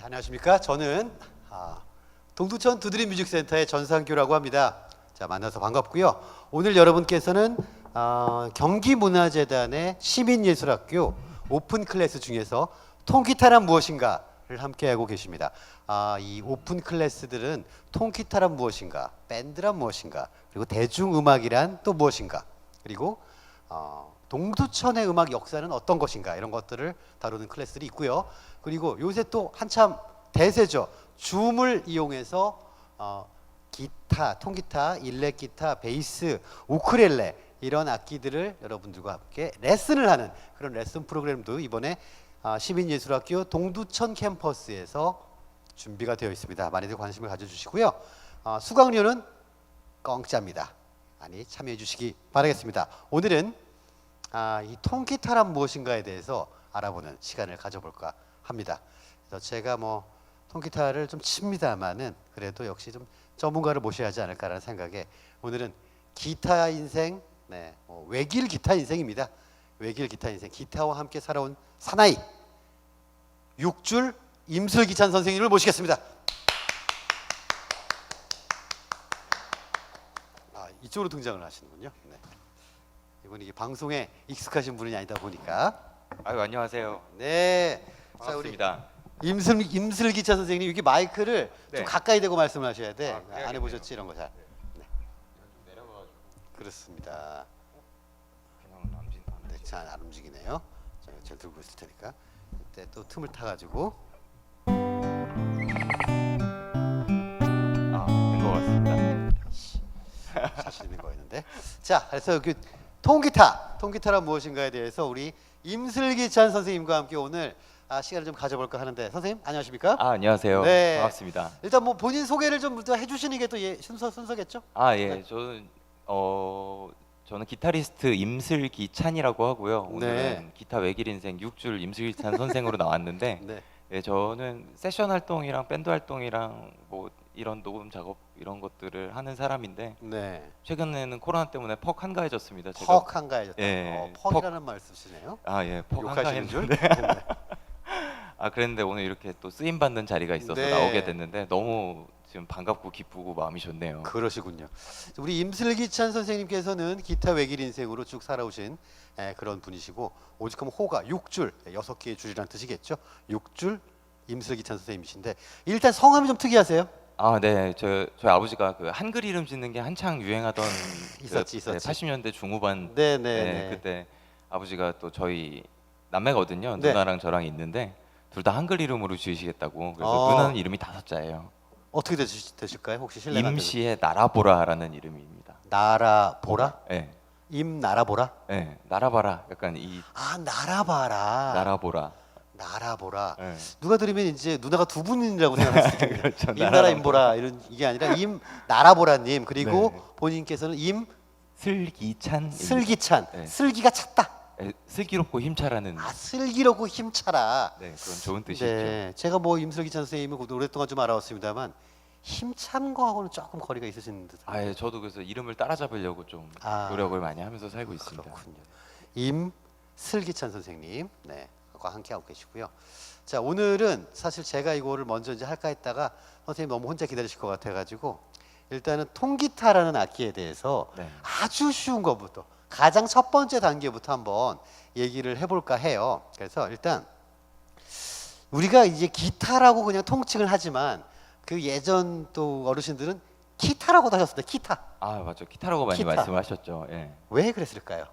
안녕하십니까. 저는 동두천 두드림 뮤직센터의 전상규라고 합니다. 자, 만나서 반갑고요. 오늘 여러분께서는 경기문화재단의 시민예술학교 오픈 클래스 중에서 통기타란 무엇인가를 함께하고 계십니다. 이 오픈 클래스들은 통기타란 무엇인가, 밴드란 무엇인가, 그리고 대중음악이란 또 무엇인가, 그리고 동두천의 음악 역사는 어떤 것인가, 이런 것들을 다루는 클래스들이 있고요. 그리고 요새 또 한참 대세죠. 줌을 이용해서 기타, 통기타, 일렉기타, 베이스, 우쿨렐레 이런 악기들을 여러분들과 함께 레슨을 하는 그런 레슨 프로그램도 이번에 시민예술학교 동두천 캠퍼스에서 준비가 되어 있습니다. 많이들 관심을 가져주시고요. 수강료는 공짜입니다. 많이 참여해 주시기 바라겠습니다. 오늘은 이 통기타란 무엇인가에 대해서 알아보는 시간을 가져볼까 합니다. 그래서 제가 통기타를 좀 칩니다만은 그래도 역시 좀 전문가를 모셔야 하지 않을까라는 생각에 오늘은 기타 인생, 외길 기타 인생입니다. 외길 기타 인생, 기타와 함께 살아온 사나이 6줄 임슬기찬 선생님을 모시겠습니다. 이쪽으로 등장을 하시는군요. 네. 이분 이게 방송에 익숙하신 분이 아니다 보니까. 아유, 안녕하세요. 네. 반갑습니다. 자, 우리 임슬기찬 선생님, 여기 마이크를 네. 좀 가까이 대고 말씀을 하셔야 돼. 안 해야겠네요. 해보셨지 이런 거 잘. 네. 좀 내려가가지고 그렇습니다. 그냥 남진 않으시. 네, 잘 안 움직이네요. 제가 들고 있을 테니까. 이때 또 틈을 타가지고. 된 것 같습니다. 자신 있는 거였는데. 자, 그래서 여기 통기타란 무엇인가에 대해서 우리 임슬기찬 선생님과 함께 오늘 시간을 좀 가져볼까 하는데, 선생님 안녕하십니까? 안녕하세요. 네. 반갑습니다. 일단 본인 소개를 좀 해주시는 게 또 순서겠죠? 예. 네. 저는 기타리스트 임슬기찬이라고 하고요. 오늘은 네. 기타 외길 인생 6줄 임슬기찬 선생으로 나왔는데 네. 네, 저는 세션 활동이랑 밴드 활동이랑 이런 녹음 작업 이런 것들을 하는 사람인데 네. 최근에는 코로나 때문에 퍽 한가해졌습니다. 제가. 퍽 한가해졌다. 예, 퍽이라는 말 쓰시네요. 예, 퍽 욕하시는 줄? 한가했는데 그랬는데 오늘 이렇게 또 쓰임 받는 자리가 있어서 네. 나오게 됐는데 너무 지금 반갑고 기쁘고 마음이 좋네요. 그러시군요. 우리 임슬기찬 선생님께서는 기타 외길 인생으로 쭉 살아오신 그런 분이시고, 오직하면 호가 6줄, 6개의 줄이라는 뜻이겠죠. 6줄 임슬기찬 선생님이신데, 일단 성함이 좀 특이하세요. 네, 저희 아버지가 그 한글 이름 짓는 게 한창 유행하던 있었지. 80년대 중후반 네네. 그때 아버지가 또 저희 남매거든요. 네. 누나랑 저랑 있는데 둘 다 한글 이름으로 지으시겠다고. 그래서 누나는 이름이 5자예요. 어떻게 되실까요? 혹시 실례가 안 되면? 임시의 나라보라라는 이름입니다. 나라보라? 네, 임나라보라? 네, 나라봐라. 약간 나라봐라. 나라보라. 네. 누가 들으면 이제 누나가 두 분이라고 생각할 수 있겠네요. 그렇죠. 임나라 임보라 이게 아니라 임나라보라님, 그리고 네. 본인께서는 슬기찬. 슬기찬. 네. 슬기가 찼다. 슬기롭고 힘차라는 슬기롭고 힘차라. 그런 좋은 뜻이죠. 네, 제가 임슬기찬 선생님을 오랫동안 좀 알아왔습니다만 힘찬 거하고는 조금 거리가 있으신 듯. 예, 저도 그래서 이름을 따라잡으려고 좀 노력을 많이 하면서 살고 있습니다. 그렇군요. 임슬기찬 선생님, 과 함께 하고 계시고요. 자, 오늘은 사실 제가 이거를 먼저 이제 할까 했다가 선생님 너무 혼자 기다리실 것 같아가지고 일단은 통기타라는 악기에 대해서 네. 아주 쉬운 것부터, 가장 첫 번째 단계부터 한번 얘기를 해볼까 해요. 그래서 일단 우리가 이제 기타라고 그냥 통칭을 하지만 그 예전 또 어르신들은 기타라고도 하셨습니다. 기타. 맞죠. 기타라고 많이 기타. 말씀하셨죠. 예. 왜 그랬을까요?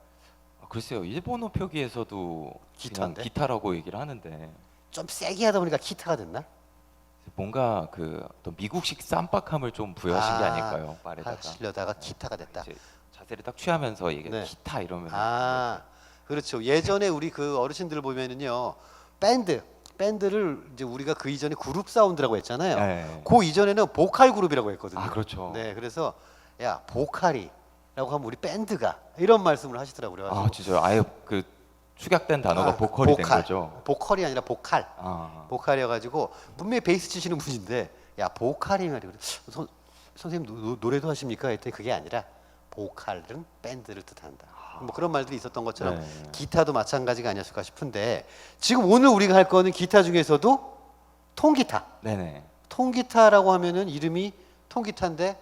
글쎄요. 일본어 표기에서도 그냥 기타인데? 기타라고 얘기를 하는데 좀 세게 하다 보니까 기타가 됐나? 뭔가 또 미국식 쌈박함을 좀 부여하신 게 아닐까요? 말에다가. 하시려다가 기타가 됐다. 이제 자세를 딱 취하면서 이게 네. 기타 이러면 그렇죠. 예전에 우리 그 어르신들 보면은요, 밴드를 이제 우리가 그 이전에 그룹 사운드라고 했잖아요. 네. 그 이전에는 보컬 그룹이라고 했거든요. 그렇죠. 네, 그래서 야, 보컬이라고 하면 우리 밴드가 이런 말씀을 하시더라고요. 그래가지고 진짜요. 아예 그 축약된 단어가 보컬이 된 거죠. 보컬이 아니라 보컬. 보컬이어가지고 분명히 베이스 치시는 분인데, 야, 보컬이면 그래. 선생님 노래도 하십니까? 했더니 그게 아니라 보컬은 밴드를 뜻한다. 그런 말들이 있었던 것처럼 기타도 마찬가지가 아니었을까 싶은데, 지금 오늘 우리가 할 거는 기타 중에서도 통기타. 네네. 통기타라고 하면은 이름이 통기타인데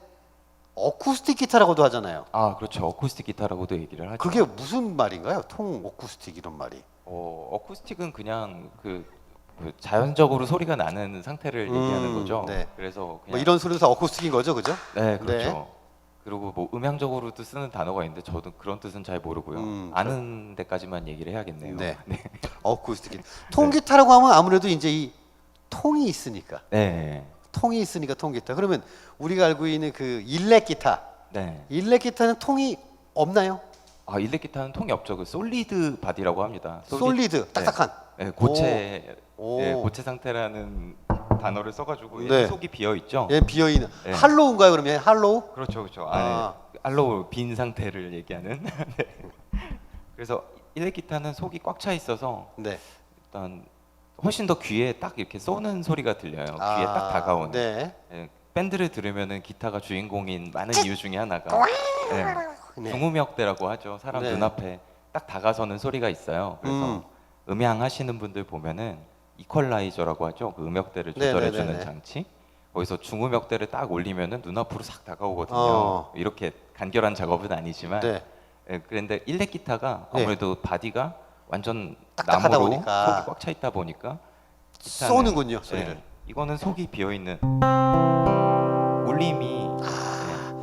어쿠스틱 기타라고도 하잖아요. 아 그렇죠. 어쿠스틱 기타라고도 얘기를 하죠. 그게 무슨 말인가요? 통 어쿠스틱 이런 말이. 어쿠스틱은 그냥 그 자연적으로 소리가 나는 상태를 얘기하는 거죠. 네. 그래서 그냥 뭐 이런 소리에서 어쿠스틱인 거죠, 그죠? 네 그렇죠. 그리고 뭐 음향적으로도 쓰는 단어가 있는데 저도 그런 뜻은 잘 모르고요. 아는 데까지만 얘기를 해야겠네요. 네. 네. 어쿠스틱 기타. 통기타라고 하면 아무래도 이제 이 통이 있으니까. 네. 통이 있으니까 통기타. 그러면 우리가 알고 있는 그 일렉 기타. 네. 일렉 기타는 통이 없나요? 아 일렉 기타는 통이 없죠. 그 솔리드 바디라고 합니다. 솔리드, 딱딱한. 네, 고체 오. 네, 고체 상태라는 단어를 써가지고 네. 얘는 속이 비어 있죠. 예, 비어 있는. 네. 할로우인가요, 그러면? 할로우? 그렇죠, 그렇죠. 아. 안에 알로우 빈 상태를 얘기하는. 네. 그래서 일렉 기타는 속이 꽉 차 있어서 네. 일단 훨씬 더 귀에 딱 이렇게 쏘는 소리가 들려요. 귀에 딱 다가오는. 네. 예, 밴드를 들으면은 기타가 주인공인 많은 이유 중에 하나가 네. 중음역대라고 하죠. 사람 네. 눈앞에 딱 다가서는 소리가 있어요. 그래서 음향 하시는 분들 보면은 이퀄라이저라고 하죠. 그 음역대를 네, 조절해주는 네, 네, 네. 장치. 거기서 중음역대를 딱 올리면은 눈앞으로 싹 다가오거든요. 이렇게 간결한 작업은 아니지만. 네. 예, 그런데 일렉 기타가 네. 아무래도 바디가 완전 딱딱하다 나무로 보니까. 속이 꽉 차 있다 보니까 기타는, 쏘는군요, 소리를. 예, 이거는 속이 비어 있는 울림이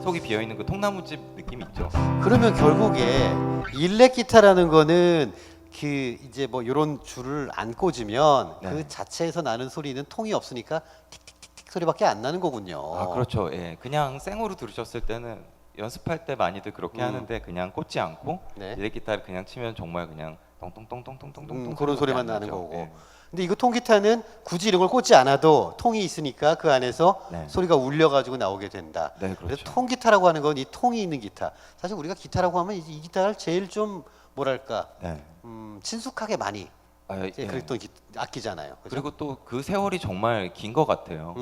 속이 비어 있는 그 통나무집 느낌 있죠. 그러면 결국에 일렉 기타라는 거는 그 이제 뭐 이런 줄을 안 꽂으면 네. 그 자체에서 나는 소리는 통이 없으니까 틱틱틱틱 소리밖에 안 나는 거군요. 아 그렇죠. 예, 그냥 생으로 들으셨을 때는 연습할 때 많이들 그렇게 하는데 그냥 꽂지 않고 네. 일렉 기타를 그냥 치면 정말 그냥 똥똥똥똥똥똥똥 그런 소리만 안 나는 나죠. 거고. 예. 근데 이거 통기타는 굳이 이런 걸 꽂지 않아도 통이 있으니까 그 안에서 네. 소리가 울려가지고 나오게 된다. 네, 그래서 그렇죠. 통기타라고 하는 건 이 통이 있는 기타. 사실 우리가 기타라고 하면 이 기타를 제일 좀 뭐랄까 네. 친숙하게 많이 아, 이제 예. 그랬던 악기잖아요. 그죠? 그리고 또 그 세월이 정말 긴 것 같아요.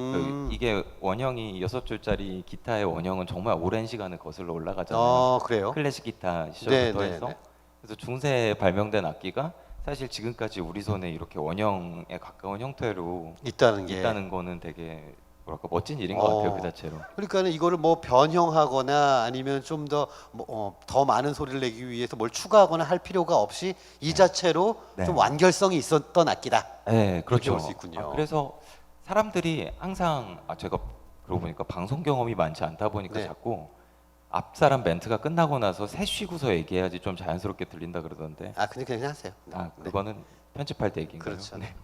이게 원형이 6줄짜리 기타의 원형은 정말 오랜 시간을 거슬러 올라가잖아요. 그래요? 클래식 기타 시절부터 네, 네, 해서 네. 그래서 중세에 발명된 악기가 사실 지금까지 우리 손에 이렇게 원형에 가까운 형태로 있다는 게. 있다는 거는 되게 뭐랄까 멋진 일인 것 같아요. 그 자체로. 그러니까는 이거를 뭐 변형하거나 아니면 좀 더 많은 소리를 내기 위해서 뭘 추가하거나 할 필요가 없이 이 자체로 네. 좀 완결성이 있었던 악기다. 네, 그렇게 그렇죠. 볼 수 있군요. 그래서 사람들이 항상 제가 그러고 보니까 방송 경험이 많지 않다 보니까 네. 자꾸 앞 사람 멘트가 끝나고 나서 새 쉬고서 얘기해야지 좀 자연스럽게 들린다 그러던데. 근데 그냥 하세요. 아, 네. 그거는 편집할 때 얘기인가요? 그렇죠. 네.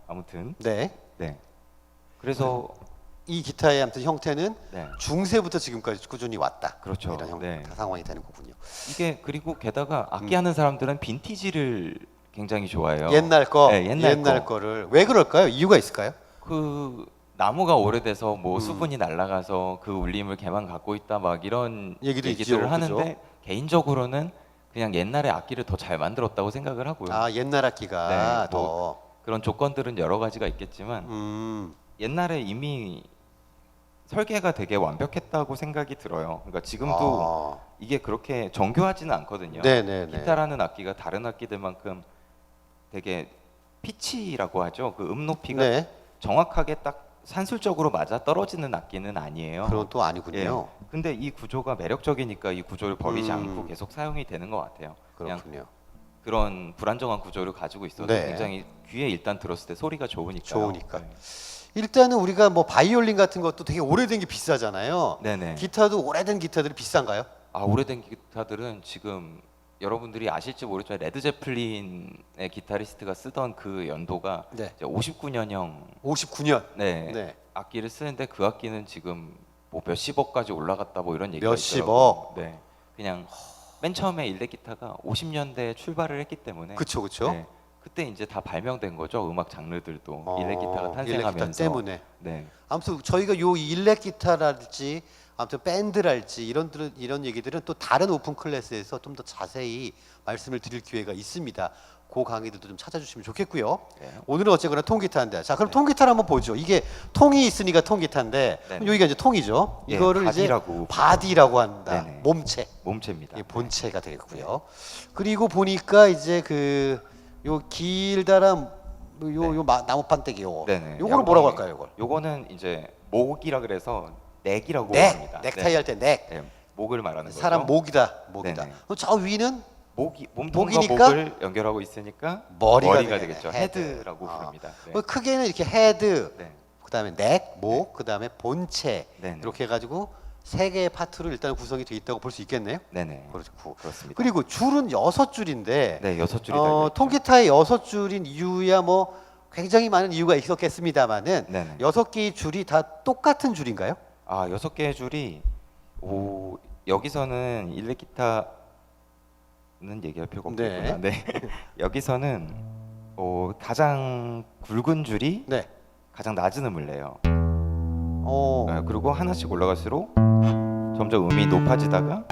아무튼 네. 네. 그래서 이 기타의 아무튼 형태는 네. 중세부터 지금까지 꾸준히 왔다. 그렇죠. 이런 네. 상황이 되는 거군요. 이게 그리고 게다가 악기 하는 사람들은 빈티지를 굉장히 좋아해요. 옛날 거, 네, 옛날 거. 거를 왜 그럴까요? 이유가 있을까요? 그 나무가 오래돼서 뭐 수분이 날아가서 그 울림을 걔만 갖고 있다 막 이런 얘기도 얘기들을 있죠, 하는데 그죠? 개인적으로는 그냥 옛날에 악기를 더 잘 만들었다고 생각을 하고요. 옛날 악기가 네, 더. 뭐 그런 조건들은 여러 가지가 있겠지만 옛날에 이미 설계가 되게 완벽했다고 생각이 들어요. 그러니까 지금도 이게 그렇게 정교하지는 않거든요. 네네네. 기타라는 악기가 다른 악기들만큼 되게 피치라고 하죠. 그 높이가 네. 정확하게 딱 산술적으로 맞아 떨어지는 악기는 아니에요. 그건 또 아니군요. 예. 근데 이 구조가 매력적이니까 이 구조를 버리지 음. 않고 계속 사용이 되는 것 같아요. 그냥 그렇군요. 그런 불안정한 구조를 가지고 있어서 네. 굉장히 귀에 일단 들었을 때 소리가 좋으니까요. 좋으니까. 네. 일단은 우리가 뭐 바이올린 같은 것도 되게 오래된 게 비싸잖아요. 네네. 기타도 오래된 기타들이 비싼가요? 오래된 기타들은 지금 여러분들이 아실지 모르지만 레드 제플린의 기타리스트가 쓰던 그 연도가 네. 59년형 59년. 네, 네. 악기를 쓰는데 그 악기는 지금 뭐 몇십억까지 올라갔다 뭐 이런 얘기가 몇십억? 있더라고요. 네, 그냥 맨 처음에 일렉 기타가 50년대에 출발을 했기 때문에 그쵸, 그쵸. 네, 그때 이제 다 발명된 거죠. 음악 장르들도 일렉 기타가 일렉 탄생하면서 기타 때문에. 네, 아무튼 저희가 요 일렉 기타랄지 아무튼 밴드랄지 이런 얘기들은 또 다른 오픈 클래스에서 좀 더 자세히 말씀을 드릴 기회가 있습니다. 그 강의들도 좀 찾아주시면 좋겠고요. 네. 오늘은 어쨌거나 통기타인데, 자 그럼 통기타를 한번 보죠. 이게 통이 있으니까 통기타인데 네. 그럼 여기가 이제 통이죠. 예, 이거를 바디라고 이제 바디라고 한다. 네네. 몸체, 몸체입니다. 이게 본체가 되겠고요. 그리고 보니까 이제 그 요 길다란 나무 판때기 요거. 네네. 요거를 뭐라고 할까요, 요걸? 요거는 이제 목이라 그래서 넥이라고 합니다. 넥타이 할 때 넥. 네, 목을 말하는 거죠. 사람 목이다. 네네. 그럼 저 위는 몸통과 목이니까 목을 연결하고 있으니까 머리가 되겠죠. 헤드. 헤드라고 부릅니다. 네. 크게는 이렇게 헤드, 네. 그다음에 넥, 목, 그다음에 본체 네네. 이렇게 해가지고 세 개의 파트로 일단 구성이 되어 있다고 볼 수 있겠네요. 네네. 그렇습니다. 그렇습니다. 그리고 줄은 6줄인데 네, 6줄이 달려 있죠. 통기타에 6줄인 이유야 뭐 굉장히 많은 이유가 있었겠습니다만은 네네. 6개의 줄이 다 똑같은 줄인가요? 아, 6개의 줄이 여기서는 일렉 기타는 얘기할 필요가 없겠구나. 네. 여기서는 가장 굵은 줄이 네. 가장 낮은 음을 내요. 어. 네, 그리고 하나씩 올라갈수록 점점 음이 높아지다가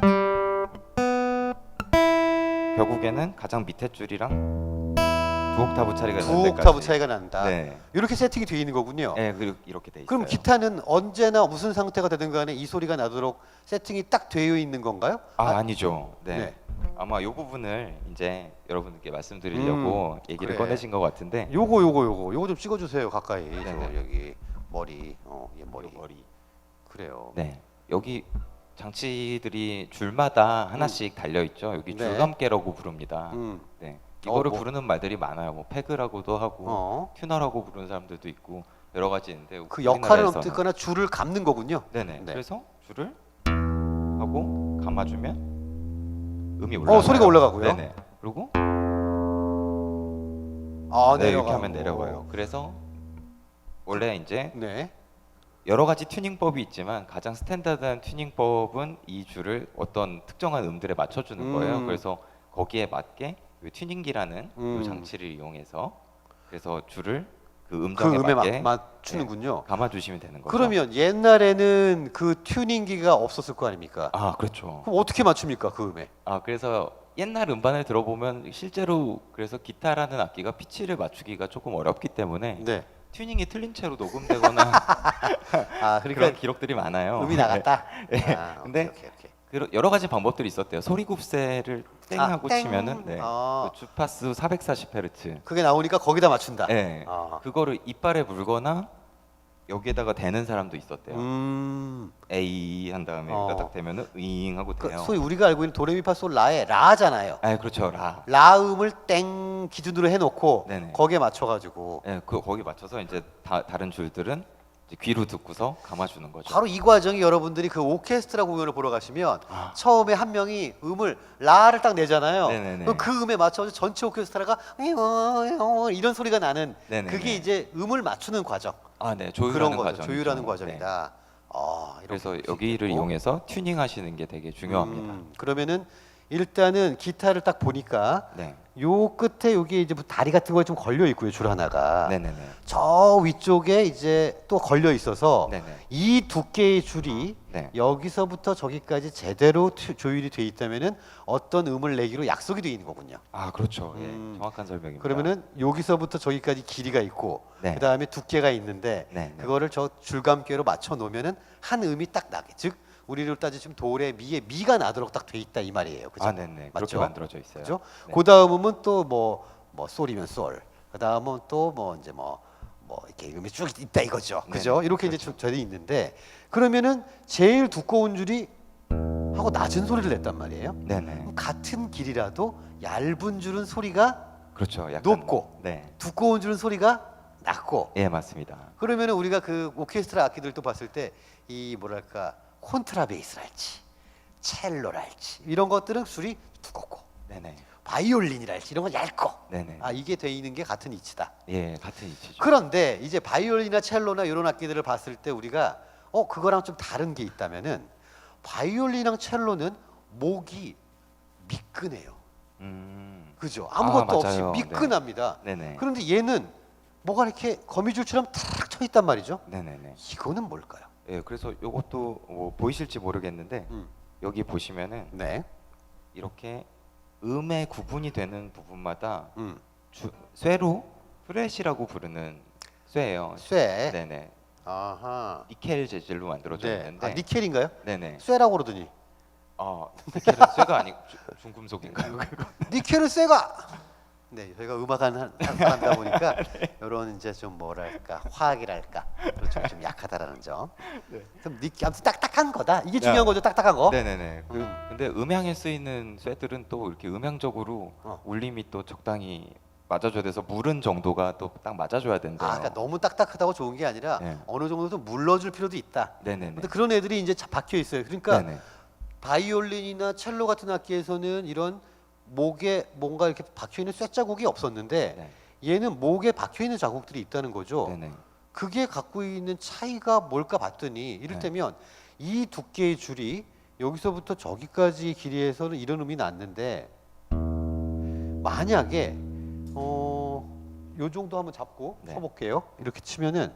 결국에는 가장 밑에 줄이랑 두 옥타브 차이가 두 나는 옥타브 데까지. 차이가 난다. 네. 이렇게 세팅이 되어 있는 거군요. 네, 그리고 이렇게 돼 있어요. 그럼 기타는 언제나 무슨 상태가 되든 간에 이 소리가 나도록 세팅이 딱 되어 있는 건가요? 아니죠. 네. 네. 아마 이 부분을 이제 여러분들께 말씀드리려고 얘기를 그래. 꺼내신 것 같은데. 요거 좀 찍어 주세요. 가까이. 네네. 여기 머리. 얘 머리. 그래요. 네. 여기 장치들이 줄마다 하나씩 달려 있죠. 여기 네. 줄감개라고 부릅니다. 네. 이거를 뭐. 부르는 말들이 많아요. 뭐 패그라고도 하고 튜너라고 부르는 사람들도 있고 여러 가지 있는데 그 역할을 우리나라에서는- 어쨌거나 줄을 감는 거군요. 네네. 네. 그래서 줄을 하고 감아주면 음이 올라가요. 소리가 올라가고요. 네네. 그리고 네, 이렇게 하면 내려가요. 그래서 원래 이제 네. 여러 가지 튜닝법이 있지만 가장 스탠다드한 튜닝법은 이 줄을 어떤 특정한 음들에 맞춰주는 거예요. 그래서 거기에 맞게 이 튜닝기라는 이 장치를 이용해서 그래서 줄을 그 그 음정에 음에 맞게 맞추는군요. 감아주시면 되는 거죠. 그러면 옛날에는 그 튜닝기가 없었을 거 아닙니까? 아, 그렇죠. 그럼 어떻게 맞춥니까 그 음에? 아, 그래서 옛날 음반을 들어보면 실제로 그래서 기타라는 악기가 피치를 맞추기가 조금 어렵기 때문에 네. 튜닝이 틀린 채로 녹음되거나 그러니까 그런 기록들이 많아요. 음이 나갔다. 네. 근데 근데 여러 가지 방법들이 있었대요. 소리굽새를 땡하고 땡. 치면은 그 주파수 440Hz. 그게 나오니까 거기다 맞춘다. 네. 아. 그거를 이빨에 물거나 여기에다가 대는 사람도 있었대요. A 한 다음에 여기다 딱 대면은 잉 하고 그 돼요. 소위 우리가 알고 있는 도레미파솔 라의 라잖아요. 아, 그렇죠. 라. 라음을 땡 기준으로 해놓고 네네. 거기에 맞춰가지고 네, 거기 맞춰서 이제 다른 줄들은 이제 귀로 듣고서 감아주는 거죠. 바로 이 과정이 여러분들이 그 오케스트라 공연을 보러 가시면 아. 처음에 한 명이 음을 라를 딱 내잖아요. 네네네. 그럼 그 음에 맞춰서 전체 오케스트라가 이런 소리가 나는 네네네. 그게 이제 음을 맞추는 과정. 아, 네. 그런 조율하는 거죠. 과정이죠. 조율하는 네. 과정이다. 이렇게 그래서 볼수 여기를 있겠고. 이용해서 튜닝하시는 게 되게 중요합니다. 그러면은 일단은 기타를 딱 보니까 네. 요 끝에 여기 이제 뭐 다리 같은 거에 좀 걸려 있고요, 줄 하나가. 네네네. 저 위쪽에 이제 또 걸려 있어서 네네. 이 두께의 줄이 네. 여기서부터 저기까지 제대로 조율이 돼 있다면은 어떤 음을 내기로 약속이 돼 있는 거군요. 아, 그렇죠. 예, 정확한 설명입니다. 그러면은 여기서부터 저기까지 길이가 있고 네. 그다음에 두께가 있는데 네, 네. 그거를 저 줄감개로 맞춰 놓으면은 한 음이 딱 나게. 즉 우리로 따지면 도레 미의 미가 나도록 딱 돼 있다 이 말이에요. 그죠? 아, 네네. 그렇게 맞죠? 만들어져 있어요. 그죠? 네. 그 다음은 또 뭐 솔이면 솔. 그 다음은 또 뭐 이제 뭐 이렇게 음이 쭉 있다 이거죠. 네, 그죠? 이렇게 이제 절이 있는데 그러면은 제일 두꺼운 줄이 하고 낮은 소리를 냈단 말이에요. 네네. 그럼 같은 길이라도 얇은 줄은 소리가 그렇죠. 약간 높고 네. 두꺼운 줄은 소리가 낮고. 예, 맞습니다. 그러면은 우리가 그 오케스트라 악기들도 봤을 때 이 뭐랄까 콘트라베이스랄지 첼로랄지 이런 것들은 줄이 두껍고 네네. 바이올린이랄지 이런 건 얇고 네네. 이게 돼 있는 게 같은 이치다. 예, 같은 위치죠. 그런데 이제 바이올린이나 첼로나 이런 악기들을 봤을 때 우리가 그거랑 좀 다른 게 있다면은 바이올린이랑 첼로는 목이 미끈해요. 그죠? 아무것도 없이 맞아요. 미끈합니다. 네네. 그런데 얘는 뭐가 이렇게 거미줄처럼 탁 쳐 있단 말이죠. 네네네. 이거는 뭘까요? 예, 그래서 이것도 뭐 보이실지 모르겠는데 여기 보시면은 네. 이렇게 음의 구분이 되는 부분마다 쇠로 프렛이라고 부르는 쇠예요. 쇠. 네네. 아하. 니켈 재질로 만들어져 네. 있는데. 니켈인가요? 네네. 쇠라고 그러더니. 니켈은 쇠가 아니고 중금속인가요? 니켈은 쇠가 네, 저희가 음악하는 사람이다 보니까 이런 이제 좀 뭐랄까 화학이랄까 좀 약하다라는 점. 좀 아무튼 딱딱한 거다. 이게 중요한 거죠, 딱딱한 거. 네네네. 근데 음향에 쓰이는 쇠들은 또 이렇게 음향적으로 울림이 또 적당히 맞아줘야 돼서 물은 정도가 또 딱 맞아줘야 된대요. 그러니까 너무 딱딱하다고 좋은 게 아니라 네. 어느 정도 좀 물러줄 필요도 있다. 네네네. 근데 그런 애들이 이제 박혀 있어요. 그러니까 네네. 바이올린이나 첼로 같은 악기에서는 이런 목에 뭔가 이렇게 박혀 있는 쇠자국이 없었는데 네. 얘는 목에 박혀 있는 자국들이 있다는 거죠. 네네. 그게 갖고 있는 차이가 뭘까 봤더니 이를테면 이 두께의 줄이 여기서부터 저기까지 길이에서는 이런 음이 났는데 만약에 요 정도 한번 잡고 네. 쳐볼게요. 이렇게 치면은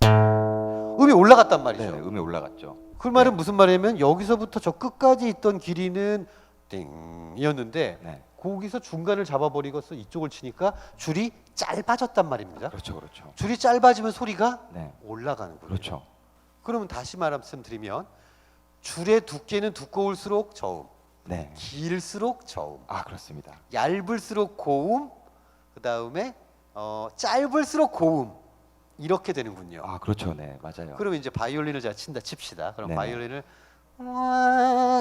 음이 올라갔단 말이죠. 네, 음이 올라갔죠. 그 말은 무슨 말이냐면 여기서부터 저 끝까지 있던 길이는 띵이었는데 네. 거기서 중간을 잡아버리고서 이쪽을 치니까 줄이 짧아졌단 말입니다. 그렇죠, 그렇죠. 줄이 짧아지면 소리가 네. 올라가는 거예요. 그렇죠. 그러면 다시 말씀드리면 줄의 두께는 두꺼울수록 저음, 네. 길수록 저음, 그렇습니다. 얇을수록 고음, 그 다음에 짧을수록 고음 이렇게 되는군요. 그렇죠, 네, 맞아요. 그러면 이제 바이올린을 제가 친다 칩시다. 그럼 네네. 바이올린을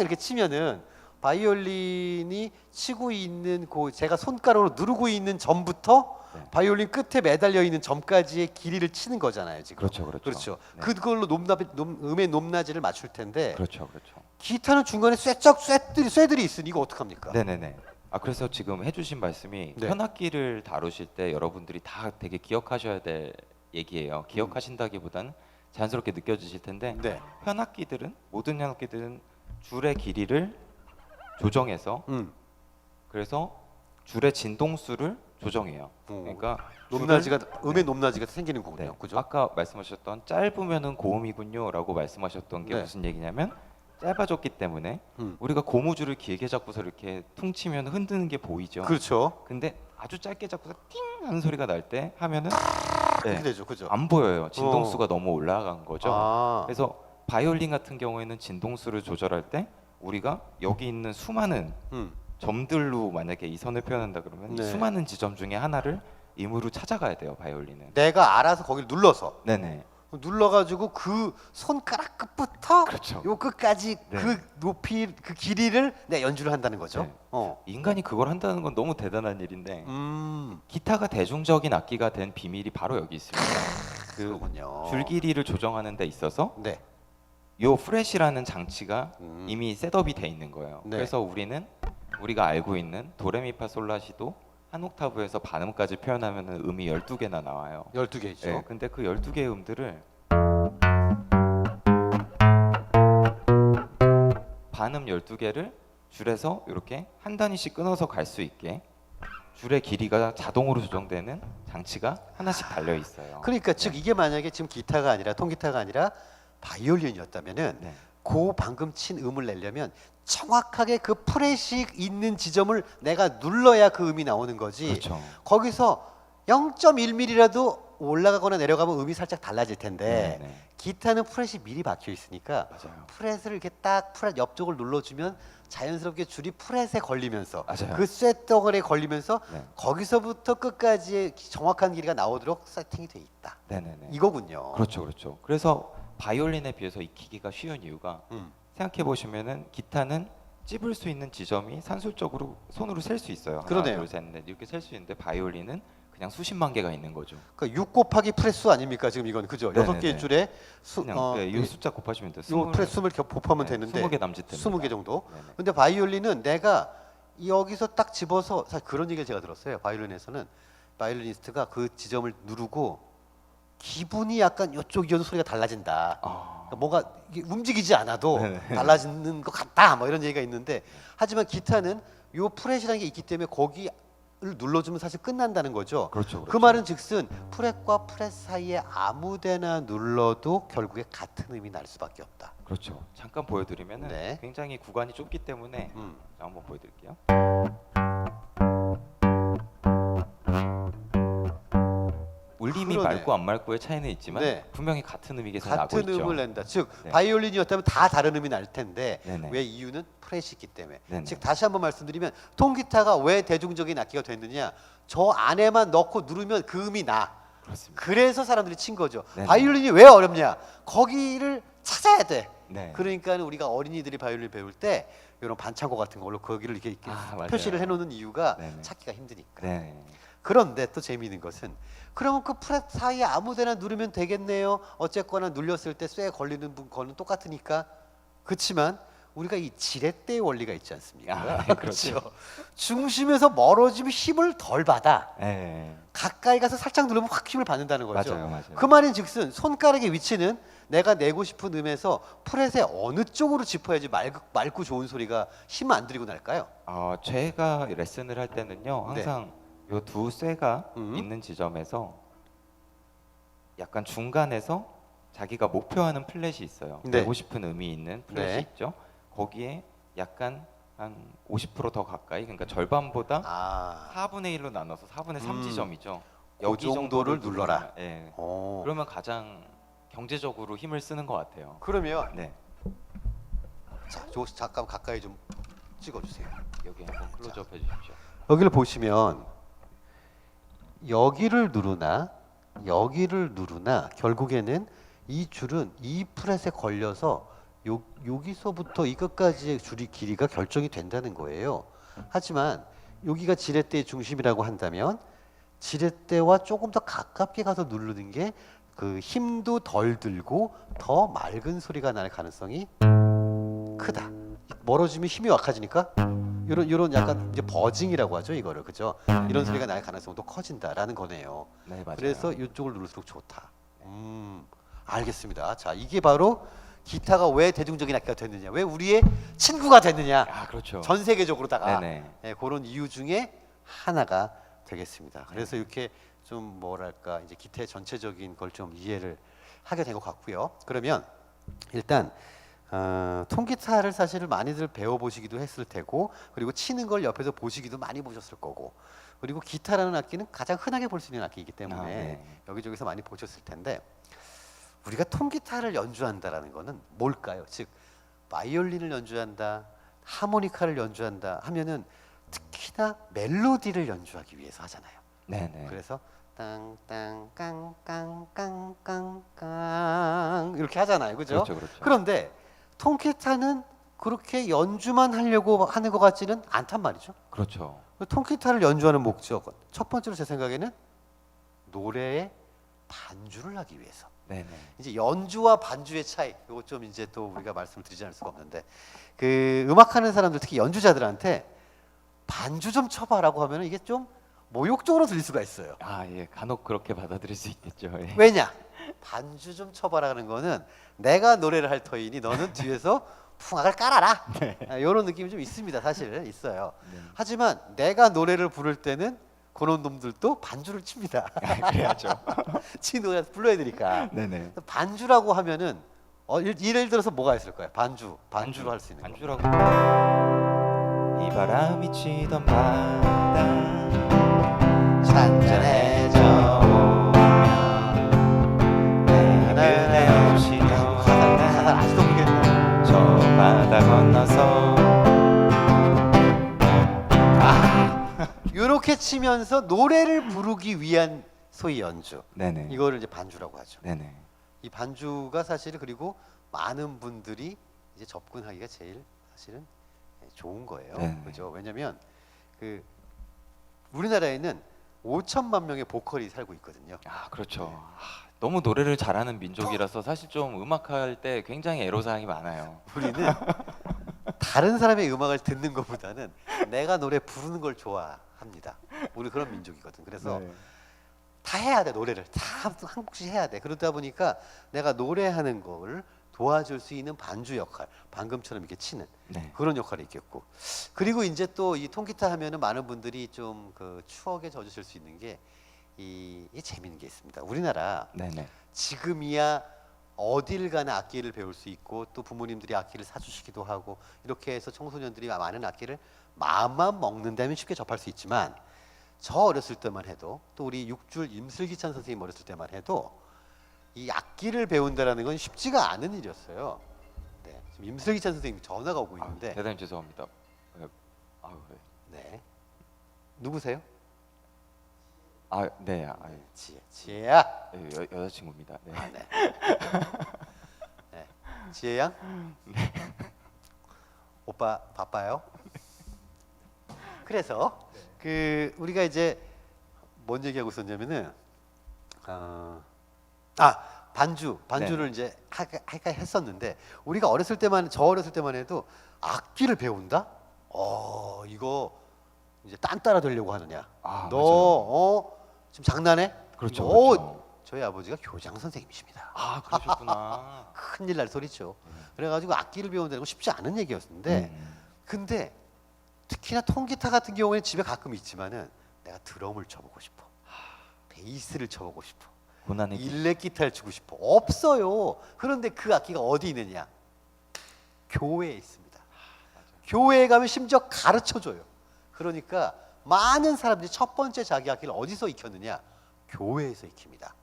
이렇게 치면은 바이올린이 치고 있는 제가 손가락으로 누르고 있는 점부터 네. 바이올린 끝에 매달려 있는 점까지의 길이를 치는 거잖아요, 지금. 그렇죠, 그렇죠. 그렇죠. 네. 그걸로 음의 높낮이를 맞출 텐데 그렇죠, 그렇죠. 기타는 중간에 쇠들이 있으니 이거 어떡합니까? 네네네. 그래서 지금 해주신 말씀이 네. 현악기를 다루실 때 여러분들이 다 되게 기억하셔야 될 얘기예요. 기억하신다기보다는 자연스럽게 느껴지실 텐데 네. 모든 현악기들은 줄의 길이를 조정해서 그래서 줄의 진동수를 조정해요. 그러니까 높낮이가 줄을- 음의 높낮이가 생기는 거군요. 네. 그죠? 아까 말씀하셨던 짧으면은 고음이군요라고 말씀하셨던 게 네. 무슨 얘기냐면 짧아졌기 때문에 우리가 고무줄을 길게 잡고서 이렇게 퉁치면 흔드는 게 보이죠. 그렇죠. 근데 아주 짧게 잡고서 띵 하는 소리가 날 때 하면은 그렇게 되죠. 그죠? 안 보여요. 진동수가 너무 올라간 거죠. 아. 그래서 바이올린 같은 경우에는 진동수를 조절할 때 우리가 여기 있는 수많은 점들로 만약에 이 선을 표현한다 그러면 이 네. 수많은 지점 중에 하나를 임으로 찾아가야 돼요. 바이올린은. 내가 알아서 거기를 눌러서 네네. 눌러가지고 그 손가락 끝부터 그렇죠. 요 끝까지 네. 그 높이 그 길이를 내 연주를 한다는 거죠. 네. 인간이 그걸 한다는 건 너무 대단한 일인데 음. 기타가 대중적인 악기가 된 비밀이 바로 여기 있습니다. 그렇군요. 줄 길이를 조정하는 데 있어서 네. 요 프렛이라는 장치가 이미 셋업이 돼 있는 거예요. 네. 그래서 우리가 알고 있는 도레미파솔라시도 한 옥타브에서 반음까지 표현하면 음이 12개나 나와요. 12개죠. 네, 근데 그 12개의 음들을 반음 12개를 줄에서 이렇게 한 단위씩 끊어서 갈 수 있게 줄의 길이가 자동으로 조정되는 장치가 하나씩 달려 있어요. 그러니까 즉 이게 만약에 지금 기타가 아니라 통기타가 아니라 바이올린이었다면은 네. 그 방금 친 음을 내려면 정확하게 그 프렛이 있는 지점을 내가 눌러야 그 음이 나오는 거지. 그렇죠. 거기서 0.1mm라도 올라가거나 내려가면 음이 살짝 달라질 텐데 네, 네. 기타는 프렛이 미리 박혀 있으니까 맞아요. 프렛을 이렇게 딱 프렛 옆쪽을 눌러주면 자연스럽게 줄이 프렛에 걸리면서 맞아요. 그 쇳덩어리에 걸리면서 네. 거기서부터 끝까지의 정확한 길이가 나오도록 세팅이 돼 있다. 네네네. 이거군요. 그렇죠, 그렇죠. 그래서 바이올린에 비해서 익히기가 쉬운 이유가 음. 생각해 보시면은 기타는 찝을 수 있는 지점이 산술적으로 손으로 셀 수 있어요. 하나, 그러네요. 둘, 셋, 넷 이렇게 셀 수 있는데 바이올린은 그냥 수십만 개가 있는 거죠. 그러니까 6 곱하기 프렛 수 아닙니까 지금 이건 그죠? 네네네. 6개의 줄에 그냥 이 숫자 곱하시면 돼요. 요 프렛 수를 곱하면 네, 되는데 20개 남짓됩니다. 20개 정도. 네네. 근데 바이올린은 내가 여기서 딱 집어서 사실 그런 얘기를 제가 들었어요. 바이올린에서는 바이올리니스트가 그 지점을 누르고 기분이 약간 이쪽이어도 소리가 달라진다. 그러니까 뭔가 이게 움직이지 않아도 네네. 달라지는 것 같다. 뭐 이런 얘기가 있는데 하지만 기타는 요 프렛이라는 게 있기 때문에 거기를 눌러주면 사실 끝난다는 거죠. 그렇죠, 그 그렇죠. 말은 즉슨 프렛과 프렛 사이에 아무데나 눌러도 결국에 같은 음이 날 수밖에 없다. 그렇죠. 잠깐 보여드리면은 네. 굉장히 구간이 좁기 때문에 자, 한번 보여드릴게요. 울림이 그러네. 맑고 안 맑고의 차이는 있지만 네. 분명히 같은 음이 계속 나고 같은 있죠. 음을 낸다. 즉 네. 바이올린이었다면 다 다른 음이 날 텐데 네네. 왜 이유는 프렛이 있기 때문에. 네네. 즉 다시 한번 말씀드리면 통기타가 왜 대중적인 악기가 됐느냐? 저 안에만 넣고 누르면 그 음이 나. 그렇습니다. 그래서 사람들이 친 거죠. 네네. 바이올린이 왜 어렵냐? 거기를 찾아야 돼. 네. 그러니까 우리가 어린이들이 바이올린 배울 때 이런 반창고 같은 걸로 거기를 이렇게 맞아요. 표시를 해놓는 이유가 네네. 찾기가 힘드니까. 네. 그런데 또 재미있는 것은 그러면 그 프렛 사이에 아무데나 누르면 되겠네요. 어쨌거나 눌렸을 때 쇠에 걸리는 거는 똑같으니까. 그렇지만 우리가 이 지렛대의 원리가 있지 않습니까? 네, 그렇죠. 중심에서 멀어지면 힘을 덜 받아. 네. 가까이 가서 살짝 누르면 확 힘을 받는다는 거죠. 맞아요. 그 말인즉슨 손가락의 위치는 내가 내고 싶은 음에서 프렛의 어느 쪽으로 짚어야지 맑고 좋은 소리가 힘 안 들이고 날까요? 제가 레슨을 할 때는요, 항상 요 두 쇠가 있는 지점에서 약간 중간에서 자기가 목표하는 플랫이 있어요. 네. 내고 싶은 음이 있는 플랫이 네. 있죠. 거기에 약간 한 50%더 가까이, 그러니까 절반보다 4분의 1로 나눠서 4분의 3 지점이죠. 그 여기 정도를 정도를 눌러라. 예. 오. 그러면 가장 경제적으로 힘을 쓰는 것 같아요. 그러면 네. 자, 잠깐 가까이 좀 찍어주세요. 여기 한번 클로즈업 해주십시오. 여기를 보시면 여기를 누르나 결국에는 이 줄은 이 프렛에 걸려서 여기서부터 이 끝까지의 줄이 길이가 결정이 된다는 거예요. 하지만 여기가 지렛대의 중심이라고 한다면 지렛대와 조금 더 가깝게 가서 누르는 게 그 힘도 덜 들고 더 맑은 소리가 날 가능성이 크다. 멀어지면 힘이 약해지니까 이런 약간 이제 버징이라고 하죠, 이거를. 그죠? 이런 소리가 날 가능성도 커진다라는 거네요. 네, 맞아요. 그래서 이쪽을 누를수록 좋다. 알겠습니다. 자, 이게 바로 기타가 왜 대중적인 악기가 됐느냐, 왜 우리의 친구가 됐느냐, 그렇죠. 전 세계적으로다가 네네. 그런 이유 중에 하나가 되겠습니다. 그래서 이렇게 좀 뭐랄까 이제 기타의 전체적인 걸 좀 이해를 하게 된 것 같고요. 그러면 일단 통기타를 사실 많이들 배워보시기도 했을 테고, 그리고 치는 걸 옆에서 보시기도 많이 보셨을 거고, 그리고 기타라는 악기는 가장 흔하게 볼 수 있는 악기이기 때문에 네. 여기저기서 많이 보셨을 텐데, 우리가 통기타를 연주한다라는 거는 뭘까요? 즉 바이올린을 연주한다, 하모니카를 연주한다 하면은 특히나 멜로디를 연주하기 위해서 하잖아요. 네네. 그래서 땅땅깡깡깡깡깡 이렇게 하잖아요, 그죠? 그렇죠, 그렇죠. 그런데 통기타는 그렇게 연주만 하려고 하는 것 같지는 않단 말이죠. 그렇죠. 통기타를 연주하는 목적, 첫 번째로 제 생각에는 노래의 반주를 하기 위해서. 네네. 이제 연주와 반주의 차이, 이거 좀 이제 또 우리가 말씀을 드리지 않을 수가 없는데, 그 음악하는 사람들, 특히 연주자들한테 반주 좀 쳐봐라고 하면 이게 좀 모욕적으로 들릴 수가 있어요. 예, 간혹 그렇게 받아들일 수 있겠죠. 예. 왜냐? 반주 좀 쳐봐라는 거는 내가 노래를 할 터이니 너는 뒤에서 풍악을 깔아라. 이런 느낌이 좀 있습니다. 사실 있어요. 네. 하지만 내가 노래를 부를 때는 그런 놈들도 반주를 칩니다. 그래야죠. 지 노래 불러야 되니까. 네네. 반주라고 하면은 예를 들어서 뭐가 있을까요? 반주로 할 수 있는 거. 반주라고. 이 바람이 치던 바다 잔잔해져 오면 내 그대 없이 가사 아직도 모르겠네. 저 바다 건너서 이렇게 치면서 노래를 부르기 위한 소위 연주. 네네. 이거를 이제 반주라고 하죠. 네네. 이 반주가 사실, 그리고 많은 분들이 이제 접근하기가 제일 사실은 좋은 거예요. 네. 그죠? 왜냐면 그 우리나라에는 5천만 명의 보컬이 살고 있거든요. 그렇죠. 너무 노래를 잘하는 민족이라서 사실 좀 음악할 때 굉장히 애로사항이 많아요. 우리는 다른 사람의 음악을 듣는 것보다는 내가 노래 부르는 걸 좋아합니다. 우리 그런 민족이거든. 그래서 네. 다 해야 돼, 노래를 다 한 곡씩 해야 돼. 그러다 보니까 내가 노래하는 걸 도와줄 수 있는 반주 역할, 방금처럼 이렇게 치는 네. 그런 역할이 있겠고, 그리고 이제 또 이 통기타 하면은 많은 분들이 좀 그 추억에 젖으실 수 있는 게 이 재미있는 게 있습니다. 우리나라 네네. 지금이야 어딜 가나 악기를 배울 수 있고, 또 부모님들이 악기를 사주시기도 하고, 이렇게 해서 청소년들이 많은 악기를 마음만 먹는다면 쉽게 접할 수 있지만, 저 어렸을 때만 해도 또 우리 육줄 임슬기찬 선생님 어렸을 때만 해도 이 악기를 배운다라는 건 쉽지가 않은 일이었어요. 네, 지금 임슬기찬 선생님 전화가 오고 있는데. 대단히 죄송합니다. 아유, 네. 누구세요? 네, 지혜야. 여자친구입니다. 네. 아, 네. 네. 지혜 양? 네. 오빠 바빠요? 그래서 우리가 이제 뭔 얘기하고 있었냐면은 반주를 이제 할까 했었는데 우리가 저 어렸을 때만 해도 악기를 배운다? 이거 이제 딴 따라 되려고 하느냐? 너 지금 장난해? 그렇죠. 저희 아버지가 교장 선생님이십니다. 그러셨구나. 큰일 날 소리죠. 그래가지고 악기를 배운다는 건 쉽지 않은 얘기였는데 근데 특히나 통기타 같은 경우에는 집에 가끔 있지만은 내가 드럼을 쳐보고 싶어. 베이스를 쳐보고 싶어. 고난의 일렉 기타를 치고 싶어. 없어요. 그런데 그 악기가 어디 있느냐? 교회에 있습니다. 교회에 가면 심지어 가르쳐줘요. 그러니까 많은 사람들이 첫 번째 자기 악기를 어디서 익혔느냐? 교회에서 익힙니다.